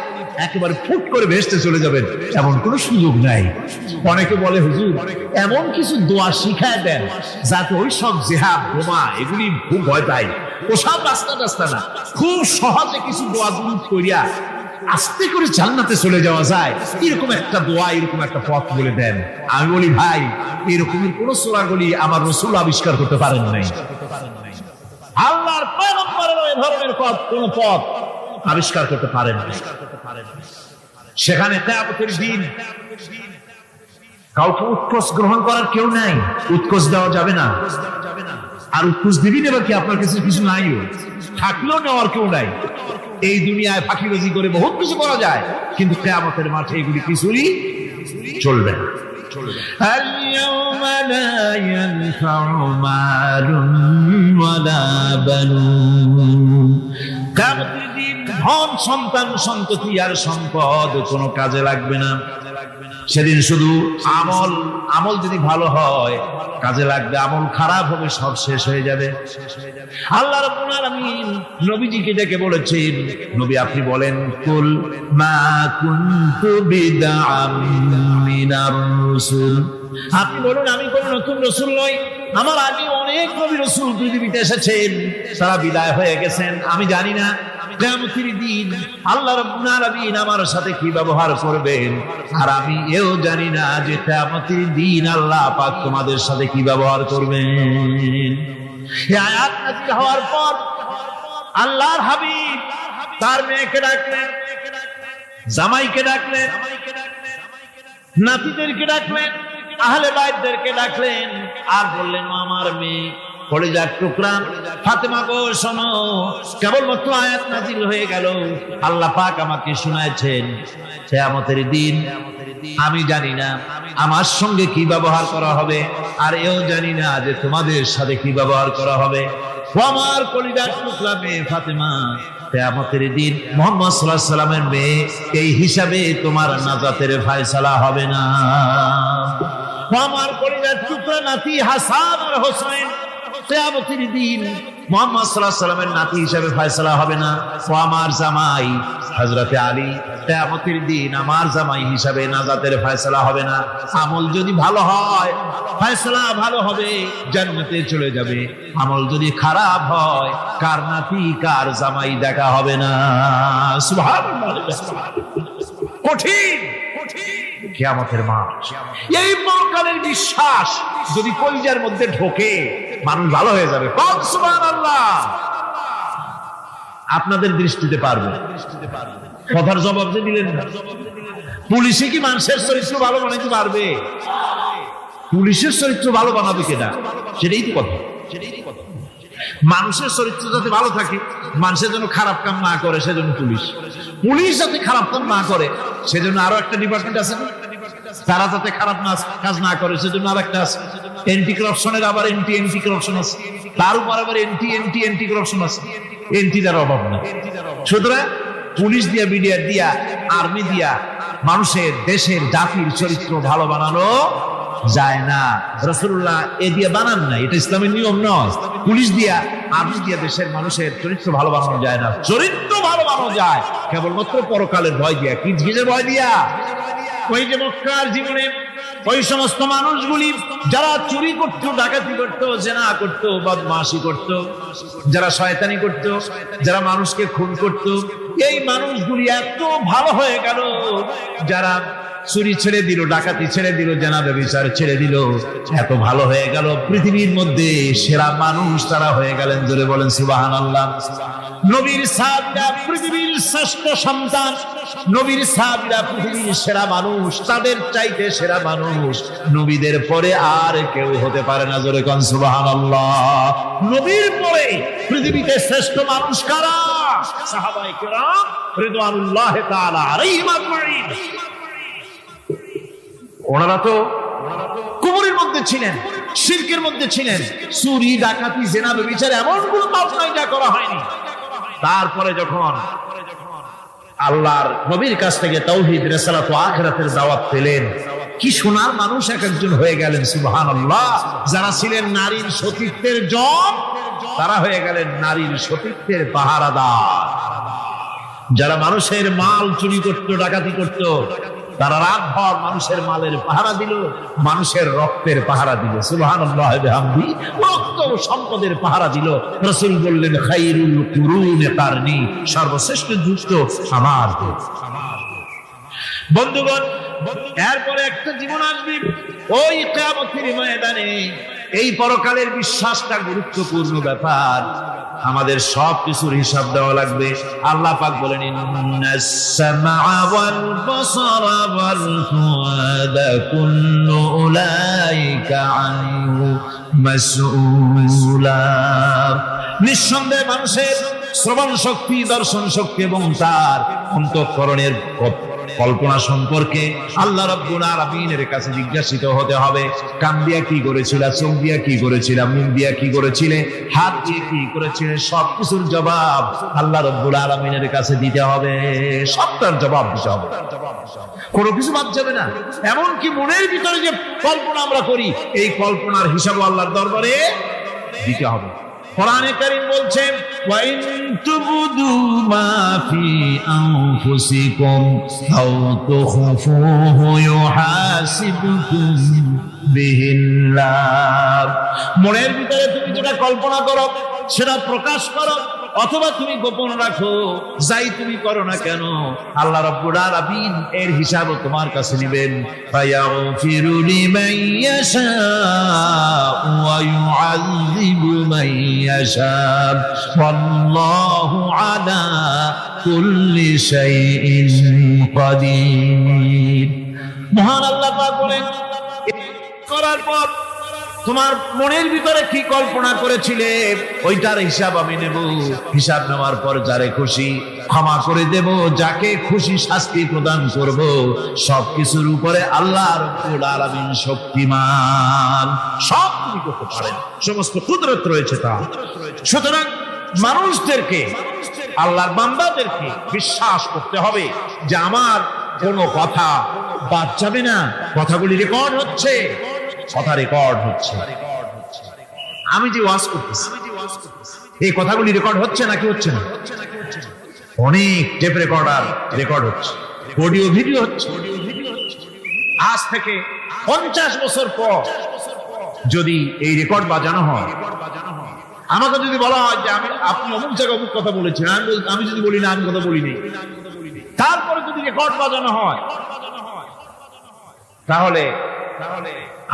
একেবারে ফুট করে ভেস্তে চলে যাবেন, এমন কোনো সুযোগ নাই। অনেকে বলে হুজুর এমন কিছু দোয়া শিখায় দেন যাতে ওই সব জেহাদ বোমা এগুলি খুব ভয় পায়, ওসব রাস্তা রাস্তা না, খুব সহজে কিছু দোয়া দুরূদ করিয়া আস্তে করে জান্নাতে চলে যাওয়া যায়, এরকম একটা দোয়া, এরকম একটা পথ বলে দেন। আমি বলি ভাই এরকমের কোন চোরাগলি আমার রাসূল আবিষ্কার করতে পারেন নাই। আল্লাহর পয়গম্বরের এই ধরনের পথ, কোন পথ আবিষ্কার করতে পারেন না। সেখানে কিয়ামতের দিন কাউকে উৎকোচ গ্রহণ করার কেউ নাই, উৎকোচ দেওয়া যাবে না। আর উৎকোচ দিবি নেবা কি, আপনার কাছে কিছু নাই, থাকলেও নেওয়ার কেউ নাই। এই দুনিয়ায় ফাঁকিবাজি করে বহুত কিছু করা যায়, কিন্তু কিয়ামতের মাঠে এগুলি কিছুই চলবে না। اليوم لا ينفع مال ولا بنون কিয়ামতের দিন ধন, সন্তান, সন্ততি আর সম্পদ কোনো কাজে লাগবে না। সেদিন শুধু আমল, আমল যদি ভালো হয় কাজে লাগবে, আমল খারাপ হবে সব শেষ হয়ে যাবে। আল্লাহ রাব্বুল আলামিন নবীজিকে ডেকে বলেছেন, নবী আপনি বলেন, কুল মা কুনতু বিদআম মিনার রাসূল, আপনি বলুন আমি কোন নতুন রাসূল নই, আমার আগে অনেক নবী রাসূল পৃথিবীতে এসেছেন, তারা বিদায় হয়ে গেছেন। আমি জানি না কিয়ামতের দিন আল্লাহ রাব্বুল আলামিন আমার সাথে কি ব্যবহার করবেন, আর আমি এও জানি না যে কিয়ামতের দিন আল্লাহ পাক তোমাদের সাথে কি ব্যবহার করবেন। এই আয়াত নাযিল হওয়ার পর আল্লাহর হাবিব তার মেয়েকে ডাকলেন, জামাইকে ডাকলেন, নাতিদেরকে ডাকলেন, আহলে বাইতদেরকে ডাকলেন, আর বললেন আমার মেয়ে কলিজার টুকরা ফাতেমা গো শোনো, কেবলমাত্র আয়াত নাযিল হয়ে গেল, আল্লাহ পাক আমাকে শুনাইছেন কিয়ামতের দিন আমি জানি না আমার সঙ্গে কি ব্যবহার করা হবে, আর এও জানি না যে তোমাদের সাথে কি ব্যবহার করা হবে। ও আমার কলিজার টুকরা মেয়ে ফাতেমা, কিয়ামতের দিন মুহাম্মদ সাল্লাল্লাহু আলাইহি সাল্লামের মেয়ে, এই হিসাবে তোমার নাজাতের ফয়সালা হবে না। ও আমার কলিজার টুকরা নাতি হাসান আর হোসেন, কিয়ামতের দিন মুহাম্মদ সাল্লাল্লাহু আলাইহি সাল্লামের নাতি হিসাবে ফয়সালা হবে না। ও আমার জামাই হযরতে আলী, কিয়ামতের দিন আমার জামাই হিসাবে নাজাতের ফয়সালা হবে না। আমল যদি ভালো হয় ফয়সালা ভালো হবে, জান্নাতে চলে যাবে। আমল যদি খারাপ হয় কার নাতি কার জামাই দেখা হবে না। সুবহানাল্লাহ, কঠিন কিয়ামতের মাঠ। এই পরকালের বিশ্বাস যদি কলিজার মধ্যে ঢোকে মানুষ ভালো হয়ে যাবে। সুবহানাল্লাহ, আপনাদের দৃষ্টিতে পারবে। কথার জবাব যে দিলেন না, পুলিশে কি মানুষের চরিত্র ভালো বানাইতে পারবে? পুলিশের চরিত্র ভালো বানাবে কিনা সেটাই তো কথা। মানুষের চরিত্র যাতে ভালো থাকে, মানুষের জন্য খারাপ কাম না করে সেজন্য পুলিশ, পুলিশ যাতে খারাপ কাম না করে সেজন্য আরো একটা ডিপার্টমেন্ট আছে, তারা যাতে খারাপ কাজ না করে সেজন্য আর একটা আছে। এন্টি করাপশনের আবার এন্টি করাপশন আছে, তার উপর আবার এন্টি করাপশন আছে। এন্টিটার অভাব না। সুতরাং পুলিশ দিয়া, মিডিয়া দিয়া, আর্মি দিয়া মানুষের, দেশের, জাতির চরিত্র ভালো বানানো যায় না। রাসূলুল্লাহ এ দিয়ে বানান না, এটা ইসলামের নিয়ম নয়। পুলিশ দিয়া, আর্মি দিয়া দেশের মানুষের চরিত্র ভালো বানানো যায় না। চরিত্র ভালো বানানো যায় কেবলমাত্র পরকালের ভয় দিয়া। কি কিসের ভয় দিয়া? ওই যে মক্কার জীবনে ওই সমস্ত মানুষগুলি যারা চুরি করত, ডাকাতি করত, জেনা করত, বদমাশি করত, যারা শয়তানি করত, যারা মানুষকে খুন করত, এই মানুষগুলি এত ভালো হয়ে গেল, যারা চুরি ছেড়ে দিল, ডাকাতি ছেড়ে দিল, জেনা ব্যভিচার ছেড়ে দিল, এত ভালো হয়ে গেল, পৃথিবীর মধ্যে সেরা মানুষ তারা হয়ে গেলেন। জোরে বলেন সুবহানাল্লাহ। নবীর সাহাবীরা পৃথিবীর শ্রেষ্ঠ সন্তান, নবীর সাহাবীরা পৃথিবীর সেরা মানুষ, তাদের চাইতে সেরা মানুষ নবীদের পরে আর কেউ হতে পারে না। জোরে কোন সুবহানাল্লাহ। নবীর পরে পৃথিবীতে শ্রেষ্ঠ মানুষ কারা? সাহাবায়ে কেরাম রিদওয়ানুল্লাহি তাআলা আলাইহিম আজমাইন। ওনারা তো কুফরের মধ্যে ছিলেন, শিরকের মধ্যে ছিলেন, চুরি, ডাকাতি, জেনা, ব্যভিচার এমন কোন পাপ নাই যা করা হয়নি। তারপরে যখন আল্লাহর নবীর কাছ থেকে তাওহীদ, রিসালাত ও আখিরাতের দাওয়াত পেলেন, কি সোনার মানুষ এক একজন হয়ে গেলেন। সুবহানাল্লাহ। যারা ছিলেন নারীর সতীত্বের জম, তারা হয়ে গেলেন নারীর সতীত্বের পাহারাদার। যারা মানুষের মাল চুরি করত, ডাকাতি করত, তারা রাতভর মানুষের মালের পাহারা দিল, মানুষের রক্তের পাহারা দিল। সুবহানাল্লাহ বিহামদি। রক্ত ও সম্পদের পাহারা দিল। রাসূল বললেন খায়রুল কুরুনি কারনি, সর্বশ্রেষ্ঠ যুগ আমার যুগ। বন্ধুগণ, এরপরে একটা জীবন আসবে ওই কিয়ামতের ময়দানে। এই পরকালের বিশ্বাসটা গুরুত্বপূর্ণ ব্যাপার। আমাদের সব কিছুর হিসাব দেওয়া লাগবে। আল্লাহ পাক বলেন ইন্নাস সামআ ওয়াল বাসারা ওয়াল ফুআদা কুল্লু উলাইকা আনহু মাসউলা। নিঃসন্দেহে মানুষের শ্রবণ শক্তি, দর্শন শক্তি এবং তার অন্তঃকরণের কল্পনা সম্পর্কে আল্লাহ রাব্বুল আলামিনের কাছে জিজ্ঞাসিত হতে হবে। কান দিয়া কি করেছিলা, চোখ দিয়া কি করেছিলা, মুখ দিয়া কি করেছিলে, হাত দিয়ে কি করেছিলে, সবকিছুর জবাব আল্লাহ রাব্বুল আলামিনের কাছে দিতে হবে। সবটার জবাব দিতে হবে, কোনো কিছু বাদ যাবে না। এমনকি মনের ভিতরে যে কল্পনা আমরা করি, এই কল্পনার হিসাব আল্লাহর দরবারে দিতে হবে। কোরআনে কারীম বলছেন ওয়া ইন তুবদু মা ফি আনফুসিকুম আও তুখফুহু ইউহাসিবকুম বিহিল্লাহ। মনের ভিতরে তুমি যেটা কল্পনা করো সেটা প্রকাশ করো, অথবা তুমি গোপন রাখো, যাই তুমি করো না কেন আল্লাহ রাব্বুল আলামিন এর হিসাব তোমার কাছে নেবেন। ফায়াগফিরু লিমান ইয়াশাউ ওয়া ইউআযিবু মান ইয়াশাউ ওয়াল্লাহু আলা কুল্লি শাইইন কাদির। মহান আল্লাহ পাক বলেন, করার পর তোমার মনের ভিতরে কি কল্পনা করেছিলে ওইটার হিসাব আমি নেব। হিসাব নেওয়ার পর যারে খুশি ক্ষমা করে দেব, যাকে খুশি শাস্তি প্রদান করব। সবকিছুর উপরে আল্লাহ রাব্বুল আলামিন শক্তিমান, সব তিনি করতে পারেন, সমস্ত কুদরত রয়েছে তার। সুতরাং মানুষদেরকে, আল্লাহর বান্দাদেরকে বিশ্বাস করতে হবে যে আমার কোনো কথা বাদ যাবে না। কথাগুলি রেকর্ড হচ্ছে, কথা রেকর্ড হচ্ছে। আমি যে ওয়াজ করতেছি এই কথাগুলি রেকর্ড হচ্ছে নাকি হচ্ছে না? অনেক টেপ রেকর্ডার রেকর্ড হচ্ছে, অডিও ভিডিও হচ্ছে। আজ থেকে 50 বছর পর যদি এই রেকর্ড বাজানো হয়, আমাকে যদি বলা হয় যে আপনি অমুক জায়গায় অমুক কথা বলেছেন, আমি যদি বলি না আমি কথা বলিনি, তারপরে যদি রেকর্ড বাজানো হয়, তাহলে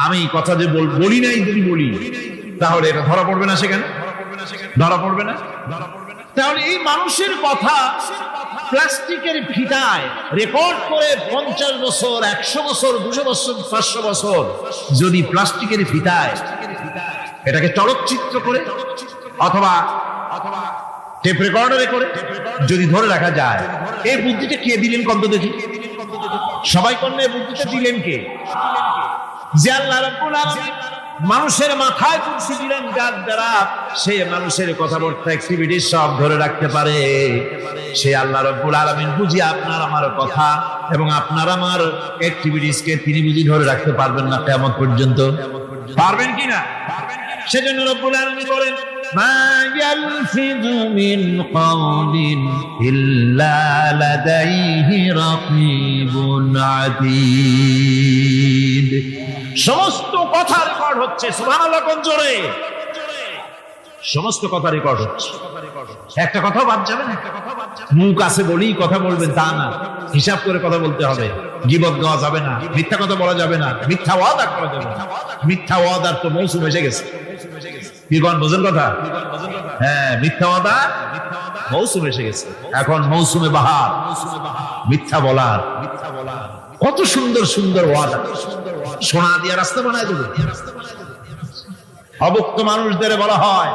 আমি কথা যে বলি নাই যদি বলি, তাহলে এটা ধরা পড়বে না? সেখানে ধরা পড়বে না? তাহলে এই মানুষের কথা প্লাস্টিকের ফিতায় রেকর্ড করে 50 বছর, 100 বছর, 200 বছর, 500 বছর যদি প্লাস্টিকের ফিতায় এটাকে চলচ্চিত্র করে অথবা টেপ রেকর্ডারে করে যদি ধরে রাখা যায়, এই বুদ্ধিটা কে দিলেন কত দেখি? সবাই করলে বুদ্ধিটা দিলেন কে? যে আল্লাহ রাব্বুল আলামিন মানুষের মাথায় কুরসি দিলেন যার দ্বারা সে মানুষের কথাবার্তা অ্যাক্টিভিটি সব ধরে রাখতে পারে। সে আল্লাহ রাব্বুল আলামিন বুঝি আপনার আমার কথা এবং আপনার আমার অ্যাক্টিভিটিসকে তিনি বুঝি ধরে রাখতে পারবেন না কিয়ামত পর্যন্ত? পারবেন কিনা? সেজন্য রব্বুল আলামিন বলেন মা ইয়ালফিযু মিন কাওলিন ইল্লা লাদাইহি রাকীবুন আতীদ। সমস্ত কথা রেকর্ড হচ্ছে। সুবহানাল্লাহ কোন জোরে! সমস্ত কথা রেকর্ড হচ্ছে, একটা কথা বাদ যাবে না। মুখ আছে বলেই কথা বলবেন তা না, হিসাব করে কথা বলতে হবে। গীবত গাওয়া যাবে না, মিথ্যা কথা বলা যাবে না, মিথ্যা ওয়াদা করা যাবে না। মিথ্যা ওয়াদার তো মৌসুম এসে গেছে। কি কোন বোঝেন কথা? হ্যাঁ, মিথ্যা ওয়াদা মৌসুম এসে গেছে। এখন মৌসুমে বাহার, মিথ্যা বলার। কত সুন্দর সুন্দর ওয়াদা, সোনা দিয়ে রাস্তা বানায় দেবে। অভুক্ত মানুষদের বলা হয়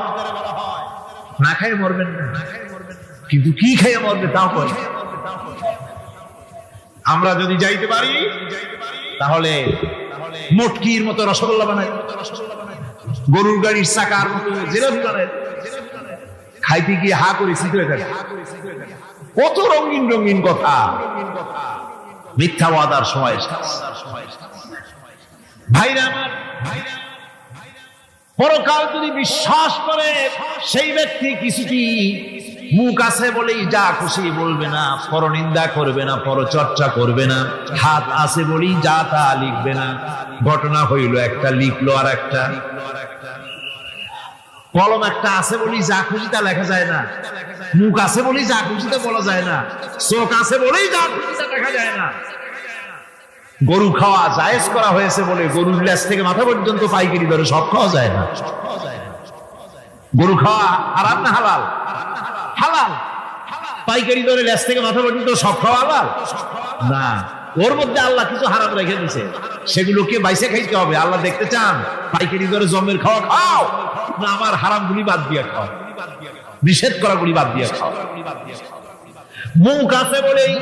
না খাই মরবেন না, কিন্তু কি খেয়ে মরবে তাও করে। আমরা যদি যাইতে পারি তাহলে মটকির মতো রসগোল্লা বানাই, গরুর গাড়ির চাকার মতো জিলাপি বানাই, খাইতে গিয়ে হা করে শীত হয়ে থাকে। কত রঙিন রঙিন কথা। মিথ্যা ওয়াদার সময় ভাইরা আমার, পরকাল যদি বিশ্বাস করে সেই ব্যক্তি কিছুটি মুখ আছে বলেই যা খুশি বলবে না, পরনিন্দা করবে না, পরচর্চা করবে না, হাত আছে বলেই যা তা লিখবে না। ঘটনা হইল একটা, লিখলো আর একটা। কলম একটা আছে বলেই যা খুশি তা লেখা যায় না, মুখ আছে বলেই যা খুশি তা বলা যায় না, চোখ আছে বলেই যা খুশি তা দেখা যায় না। গরু খাওয়া জায়েজ করা হয়েছে বলে গরুর লেজ থেকে মাথা পর্যন্ত পাইকারি দরে সব খাওয়া যায় না। গরু খাওয়া হারাম না হালাল? হালাল। পাইকারি দরে লেজ থেকে মাথা পর্যন্ত সব খাওয়া হালাল না। ওর মধ্যে আল্লাহ কিছু হারাম রেখে দিয়েছে, সেগুলোকে বাইসে খাইতে হবে। আল্লাহ দেখতে চান পাইকারি দরে জমের খাওয়া খাও না আমার হারাম গুলি বাদ দিয়ে খাও, নিষেধ করা গুলি বাদ দিয়ে খাও। মুখ আছে বলেই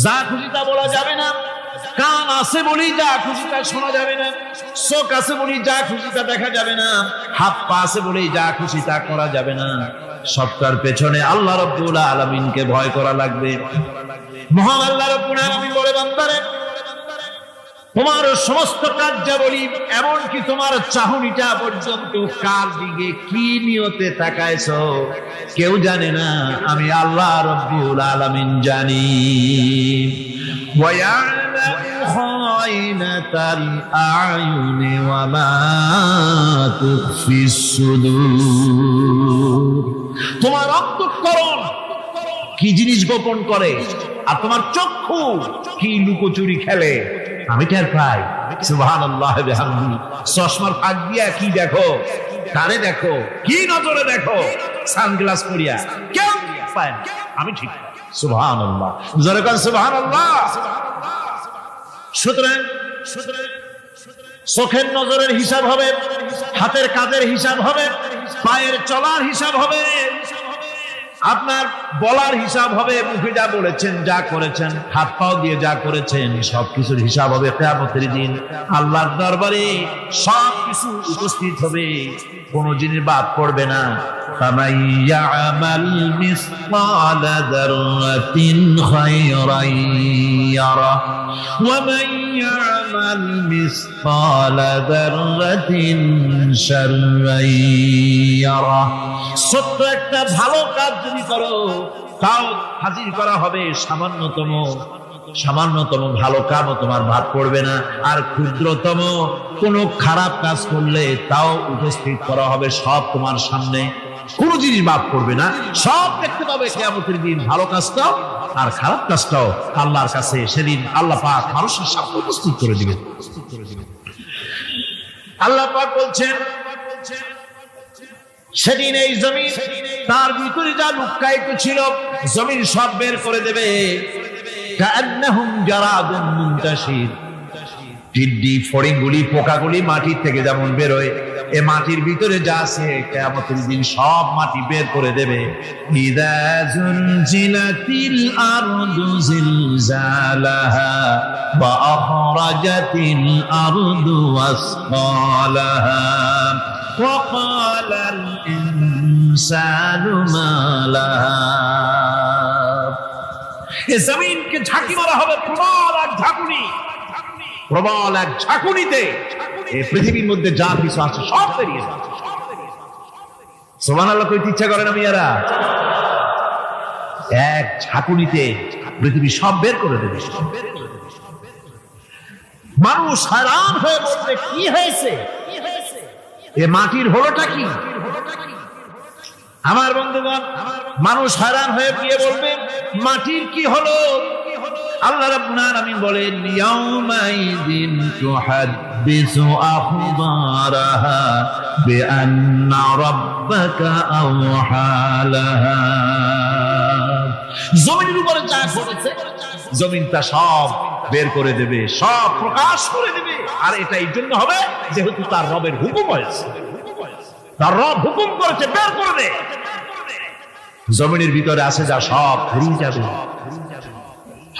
যা খুশি তা বলা যাবে না, কান আছে বলেই যা খুশি তা শোনা যাবে না, চোখ আছে বলেই যা খুশি তা দেখা যাবে না, হাত পা আছে বলেই যা খুশি তা করা যাবে না। সবটার পেছনে আল্লাহ রাব্বুল আলামিনকে ভয় করা লাগবে। মহান আল্লাহ রাব্বুল আলামিন বলে বান্দারে, তোমার সমস্ত কার্যাবলী এমনকি তোমার চাহনিটা পর্যন্ত কার দিকে কি নিয়তে তাকাইছো কেউ জানে না, আমি আল্লাহ রাব্বুল আলামিন জানি। وَيَعْلَمُ خَائِنَةَ الْأَعْيُنِ وَمَا تُخْفِي الصُّدُورُ। তোমার অন্তঃকরণ কি জিনিস গোপন করে আর তোমার চক্ষু কি লুকোচুরি খেলে আমি টের পাই। সুবহানাল্লাহ বিহামদিহি। চশমার ফাঁক দিয়া কি দেখো, কারে দেখো, কি নজরে দেখো, সানগ্লাস পরিয়া কেউ পায় না, আমি ঠিক। সুবহানাল্লাহ, জোরে কান সুবহানাল্লাহ। সুতরাং চোখের নজরের হিসাব হবে, হাতের কাজের হিসাব হবে, পায়ের চলার হিসাব হবে, আপনার বলার হিসাব হবে, মুখে যা বলেছেন, যা করেছেন, হাত পাও দিয়ে যা করেছেন, সবকিছুর হিসাব হবে কিয়ামতের দিন। আল্লাহর দরবারে সবকিছু উপস্থিত হবে, কোন জিনিস বাদ পড়বে না। فَمَن يَعْمَلْ مِثْقَالَ ذَرَّةٍ خَيْرًا يَرَهُ وَمَن يَعْمَلْ مِثْقَالَ ذَرَّةٍ شَرًّا يَرَهُ। ছোট্ট একটা ভালো কাজ যদি করো তাও হাজির করা হবে সামান্যতম ভালো কাজও তোমার বাদ পড়বে না, আর ক্ষুদ্রতম কোন খারাপ কাজ করলে তাও উপস্থিত করা হবে সব তোমার সামনে, কোন জিনিস বাদ পড়বে না, সব দেখতে পাবে কিয়ামতের দিন। ভালো কাজটাও আর খারাপ কাজটাও আল্লাহর কাছে সেদিন আল্লাহ পাক মানুষের সামনে উপস্থিত করে দিবেন। আল্লাহ পাক বলছেন সেদিন এই জমিন তার ভিতরে যা লুকায়িত ছিল জমিন সব বের করে দেবে। কান্নাহুম জারাদুন মুনতাশির। টিড্ডি ফড়িংগুলি পোকাগুলি মাটির থেকে যেমন বেরোয় এ মাটির ভিতরে যা আছে কিয়ামতের দিন সব মাটি বের করে দেবে। ইযা যুলজিলাতিল আরদু জিলজালাহা ওয়া আখরাজাতিল আরদু আসকালাহা ওয়া ক্বালাল ইনসানু মা লাহা। এ জমিনকে ঝাঁকি মারা হবে প্রবল এক ঝাঁকুনি, প্রবল এক ঝাঁকুনিতে এই পৃথিবীর মধ্যে যা কিছু আছে সব বেরিয়ে যাবে। সুবহানাল্লাহ কইতে ইচ্ছা করে না মিয়ারা? এক ঝাঁকুনিতে পৃথিবী সব বের করে দেবে। মানুষ হারান হয়ে বলবে কি হয়েছে, এ মাটির হলোটা কি? আমার বন্ধুগণ, মানুষ হারান হয়ে গিয়ে বলবে মাটির কি হলো? আল্লাহ রাব্বুল আলামিন বলেন ইয়াউমাইযিন তুহাদ্দিসু আখবারাহা বিআন্না রাব্বাকা আওহালাহা। জমিনের উপরে যা ঘটেছে জমিন তা সব বের করে দেবে, সব প্রকাশ করে দেবে। আর এটা এই জন্য হবে যেহেতু তার রবের হুকুম হয়েছে, তার রব হুকুম করেছে বের করে দে। জমিনের ভিতরে আছে যা সব হারিয়ে যাবে,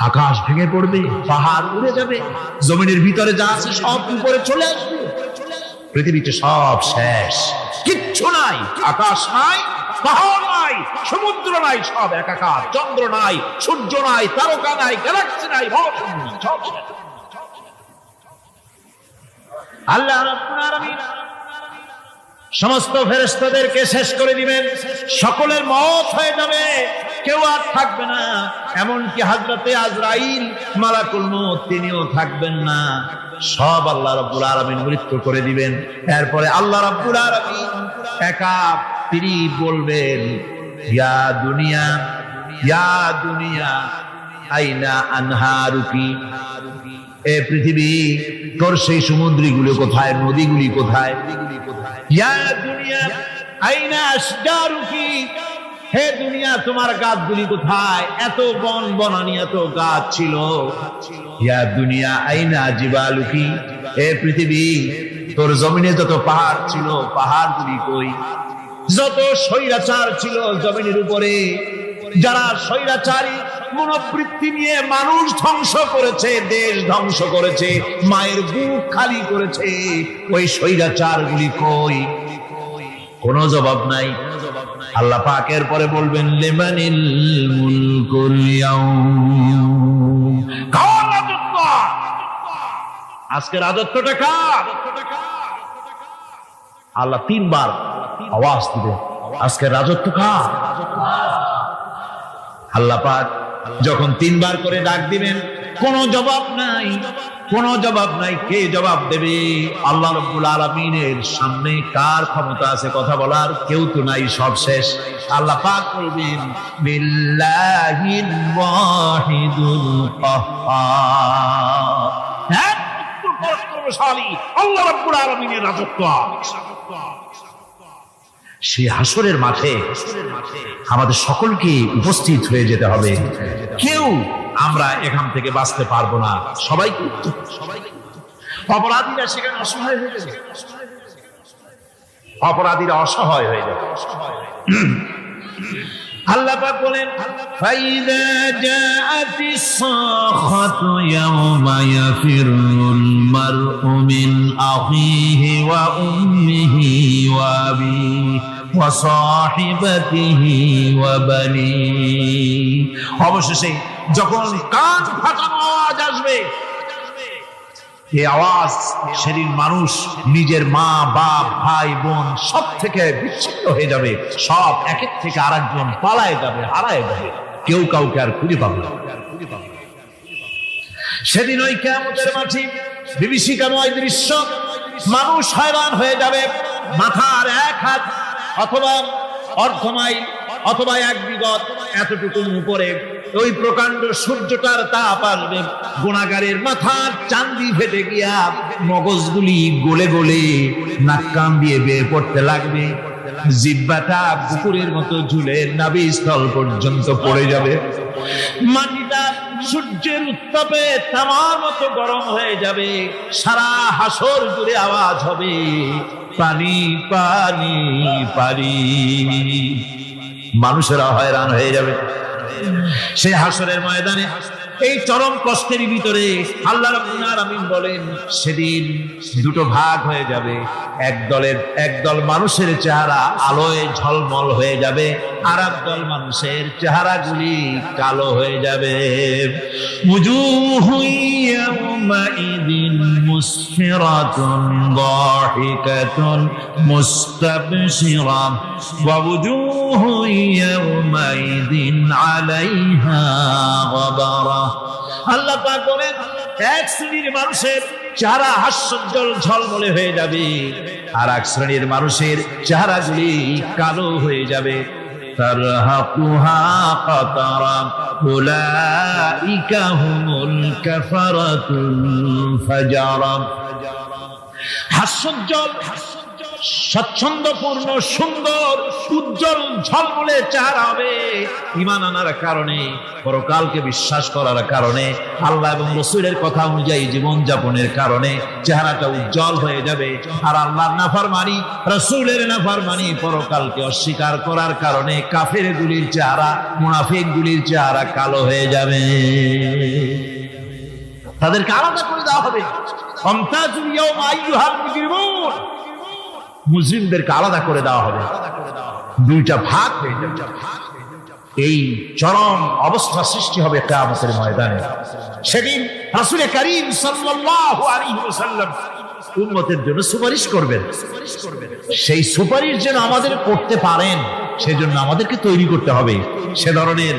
আকাশ ভেঙে পড়বে, পাহাড় উড়ে যাবে, জমিনের ভিতরে যা আছে সব উপরে চলে আসবে, পৃথিবীতে সব শেষ, কিচ্ছু নাই, আকাশ নাই, পাহাড় নাই, সমুদ্র নাই, সব একাকার, চন্দ্র নাই, সূর্য নাই, তারকা নাই, গ্যালাক্সি নাই, মহাশূন্য নাই, সব শেষ। আল্লাহ রাব্বুল আলামিন সমস্ত ফেরেশতাদেরকে শেষ করে দিবেন, সকলের মওত হয়ে যাবে, কেউ আর থাকবে না। এমনকি হযরতে আজরাইল মালাকুল মউত তিনিও থাকবেন না, সব আল্লাহ রাব্বুল আলামিন মৃত্যু করে দিবেন। এরপরে আল্লাহ রাব্বুল আলামিন একা তিনি বলবেন ইয়া দুনিয়া, ইয়া দুনিয়া আইনা আনহারুকি, এ পৃথিবী তোর সেই সমুদ্রগুলো কোথায়, নদীগুলি কোথায়? ইয়া দুনিয়া আইনা আশজারুকি, হে দুনিয়া তোমার গাছগুলি কোথায়? এত বন বনানি, এত গাছ ছিল। ইয়া দুনিয়া আইনা জিবালুকি, হে পৃথিবী তোর জমিনে যত পাহাড় ছিল পাহাড়গুলি কই? যত স্বৈরাচার ছিল জমিনের উপরে, যারা স্বৈরাচারী মনোবৃত্তি নিয়ে মানুষ ধ্বংস করেছে, দেশ ধ্বংস করেছে, মায়ের বুক খালি করেছে, ওই স্বৈরাচার গুলি কই? কোনো জবাব নাই। আল্লাহ পাক এর পরে বলবেন লিমানিল মুলকুল ইয়াউম, কার রাজত্ব? আজকে রাজত্বটা কার? আল্লাহ তিনবার আওয়াজ দিবেন, আজকে রাজত্ব কার? আল্লাহ পাক যখন তিনবার করে ডাক দিবেন, কোনো জবাব নাই, কোনো জবাব নাই। কে জবাব দেবে? আল্লাহ রাব্বুল আলামিনের সামনে কার ক্ষমতা আছে কথা বলার? কেউ তো নাই, সব শেষ। আল্লাহ পাক বলবেন বিল্লাহিল ওয়াহিদুল কাহ্হার, হ্যাঁ পরাক্রমশালী আল্লাহ রাব্বুল আলামিনের রাজত্ব। সেই হাসরের মাঠে আমাদের সকলকে উপস্থিত হয়ে যেতে হবে। কেউ আমরা এখান থেকে বাঁচতে পারবো না, সবাইকে। অপরাধীরা সেখানে অসহায় হয়ে যাবে, অপরাধীরা অসহায় হয়ে যাবে। আল্লাহ পাক বলেন ফাইযা জাআতিস সাখাতু ইয়াওমা ইয়াফিরুল মার'উ মিন আখিহি ওয়া উম্মিহি ওয়া আবিহি ওয়া সাহিবাতিহি ওয়া বানিহি। অবশেষে যখন কান ফাটানো আওয়াজ আসবে, এই আওয়াজ সেদিন মানুষ নিজের মা বাপ ভাই বোন সব থেকে বিচ্ছিন্ন হয়ে যাবে, সব একের থেকে আরেকজন পালায় যাবে, হারায় যাবে, কেউ কাউকে আর খুঁজে পাবে না। সেদিন ওই কিয়ামতের মাঠে বিভীষিকাময় দৃশ্য, মানুষ হয়রান হয়ে যাবে। মাথার এক হাত অথবা অর্ধ মাইল অথবা এক বিগত এতটুকু উপরে ওই প্রকাণ্ড সূর্যটার তাপ আসবে, গুনাহগারের মাথার চান্দি ফেটে গিয়া মগজগুলি গলে গলে নাক কান দিয়ে বের পড়তে লাগবে, জিহ্বাটা কুকুরের মতো ঝুলে নাভিস্থল পর্যন্ত পড়ে যাবে, মাটিটা সূর্যের উত্তাপে তামার মতো গরম হয়ে যাবে, সারা হাসর জুড়ে আওয়াজ হবে পানি পানি পানি। মানুষেরা হয়রান হয়ে যাবে সেই হাসরের ময়দানে। এই চরম কষ্টের ভিতরে আল্লাহ রাব্বুল আলামিন বলেন, সেদিন দুটো ভাগ হয়ে যাবে। একদল মানুষের চেহারা আলোয় ঝলমল হয়ে যাবে, আর একদল মানুষের চেহারাগুলি কালো হয়ে যাবে। উজুহুন ইয়াওমাইযিন মুসফিরাতুন দাহিকাতুন মুস্তাবশিরা ওয়া উজুহুন ইয়াওমাইযিন আলাইহা গাবারা। আল্লাহ পাক বলেন, এক শ্রেণীর মানুষের চেহারা হাস্যোজ্জ্বল ঝলমলে হয়ে যাবে, আর এক শ্রেণীর মানুষের চেহারাগুলি কালো হয়ে যাবে। তারহাকুহা কাতারা উলাইকা হুমুল কাফারাতুল ফাজারা। হাস্যোজ্জ্বল, স্বচ্ছন্দপূর্ণ, সুন্দর, উজ্জ্বল, ঝলমলে চেহারা হবে ঈমান আনার কারণে, পরকালকে বিশ্বাস করার কারণে, আল্লাহ এবং রাসূলের কথা অনুযায়ী জীবন যাপনের কারণে চেহারাটা উজ্জ্বল হয়ে যাবে। আর আল্লাহর নাফরমানি, রাসূলের নাফরমানি, পরকালকে অস্বীকার করার কারণে কাফেরগুলির চেহারা, মুনাফিকগুলির চেহারা কালো হয়ে যাবে। তাদেরকে আলাদা করে দেওয়া হবে। আমতাজুল ইয়াওমা আইয়ুহাল মুজরিমুন, মুসলিমদেরকে আলাদা করে দেওয়া হবে, দুইটা ভাগ হয়ে যাবে। এই চরম অবস্থা সৃষ্টি হবে কিয়ামতের ময়দানে। সেদিন রাসূল করিম সাল্লাল্লাহু আলাইহি ওয়াসাল্লাম উম্মতের জন্য সুপারিশ করবেন। সেই সুপারিশ যেন আমাদের করতে পারেন, সেজন্য আমাদেরকে তৈরি করতে হবে সে ধরনের